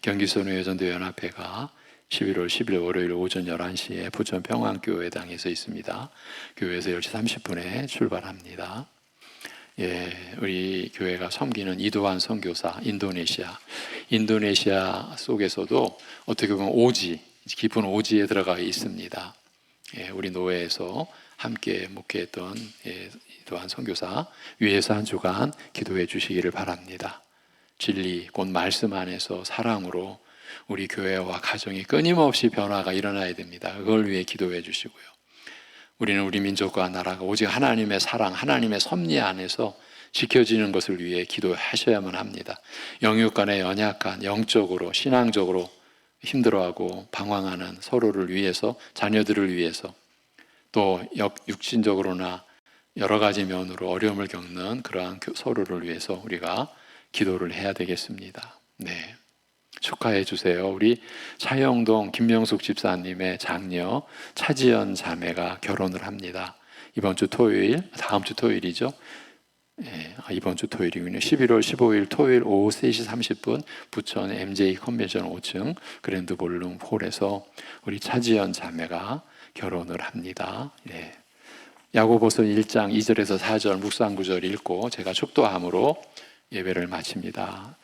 경기선교회전도연합회가 11월 10일 월요일 오전 11시에 부천 평안교회당에서 있습니다. 교회에서 10시 30분에 출발합니다. 우리 교회가 섬기는 이도환 선교사, 인도네시아 속에서도 어떻게 보면 오지, 깊은 오지에 들어가 있습니다. 우리 노회에서 함께 목회했던 이도환 선교사 위에서 한 주간 기도해 주시기를 바랍니다. 진리, 곧 말씀 안에서 사랑으로 우리 교회와 가정이 끊임없이 변화가 일어나야 됩니다. 그걸 위해 기도해 주시고요. 우리는 우리 민족과 나라가 오직 하나님의 사랑, 하나님의 섭리 안에서 지켜지는 것을 위해 기도하셔야만 합니다. 영육 간의 연약한, 영적으로, 신앙적으로 힘들어하고 방황하는 서로를 위해서, 자녀들을 위해서, 또 육신적으로나 여러 가지 면으로 어려움을 겪는 그러한 서로를 위해서 우리가 기도를 해야 되겠습니다. 네, 축하해 주세요. 우리 차영동 김명숙 집사님의 장녀 차지연 자매가 결혼을 합니다. 이번 주 토요일, 다음 주 토요일이죠. 이번 주 토요일이군요. 11월 15일 토요일 오후 3시 30분 부천 MJ 컨벤션 5층 그랜드 볼룸 홀에서 우리 차지연 자매가 결혼을 합니다. 야고보서 1장 2절에서 4절 묵상 구절 읽고 제가 축도함으로 예배를 마칩니다.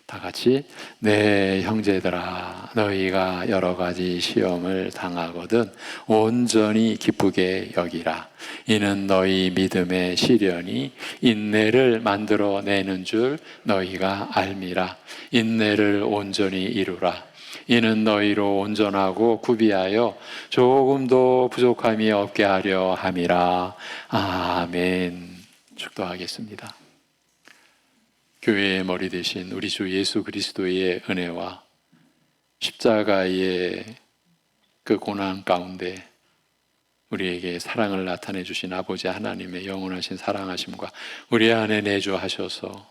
다 같이 내 형제들아 너희가 여러 가지 시험을 당하거든 온전히 기쁘게 여기라. 이는 너희 믿음의 시련이 인내를 만들어내는 줄 너희가 알미라. 인내를 온전히 이루라. 이는 너희로 온전하고 구비하여 조금도 부족함이 없게 하려 함이라. 아멘. 축도하겠습니다. 교회의 머리 되신 우리 주 예수 그리스도의 은혜와 십자가의 그 고난 가운데 우리에게 사랑을 나타내 주신 아버지 하나님의 영원하신 사랑하심과 우리 안에 내주하셔서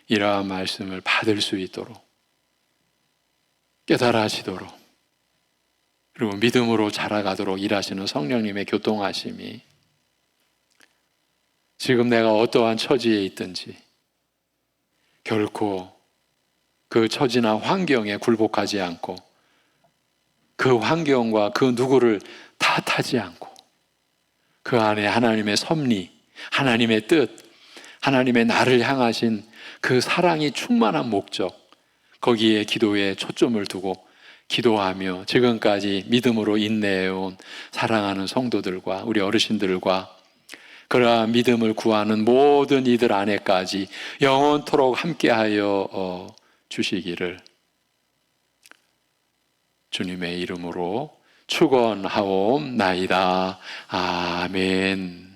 이러한 말씀을 받을 수 있도록 깨달아지도록 그리고 믿음으로 자라가도록 일하시는 성령님의 교통하심이 지금 내가 어떠한 처지에 있든지 결코 그 처지나 환경에 굴복하지 않고 그 환경과 그 누구를 탓하지 않고 그 안에 하나님의 섭리, 하나님의 뜻, 하나님의 나를 향하신 그 사랑이 충만한 목적 거기에 기도에 초점을 두고 기도하며 지금까지 믿음으로 인내해온 사랑하는 성도들과 우리 어르신들과 그러한 믿음을 구하는 모든 이들 안에까지 영원토록 함께하여 주시기를 주님의 이름으로 축원하옵나이다. 아멘.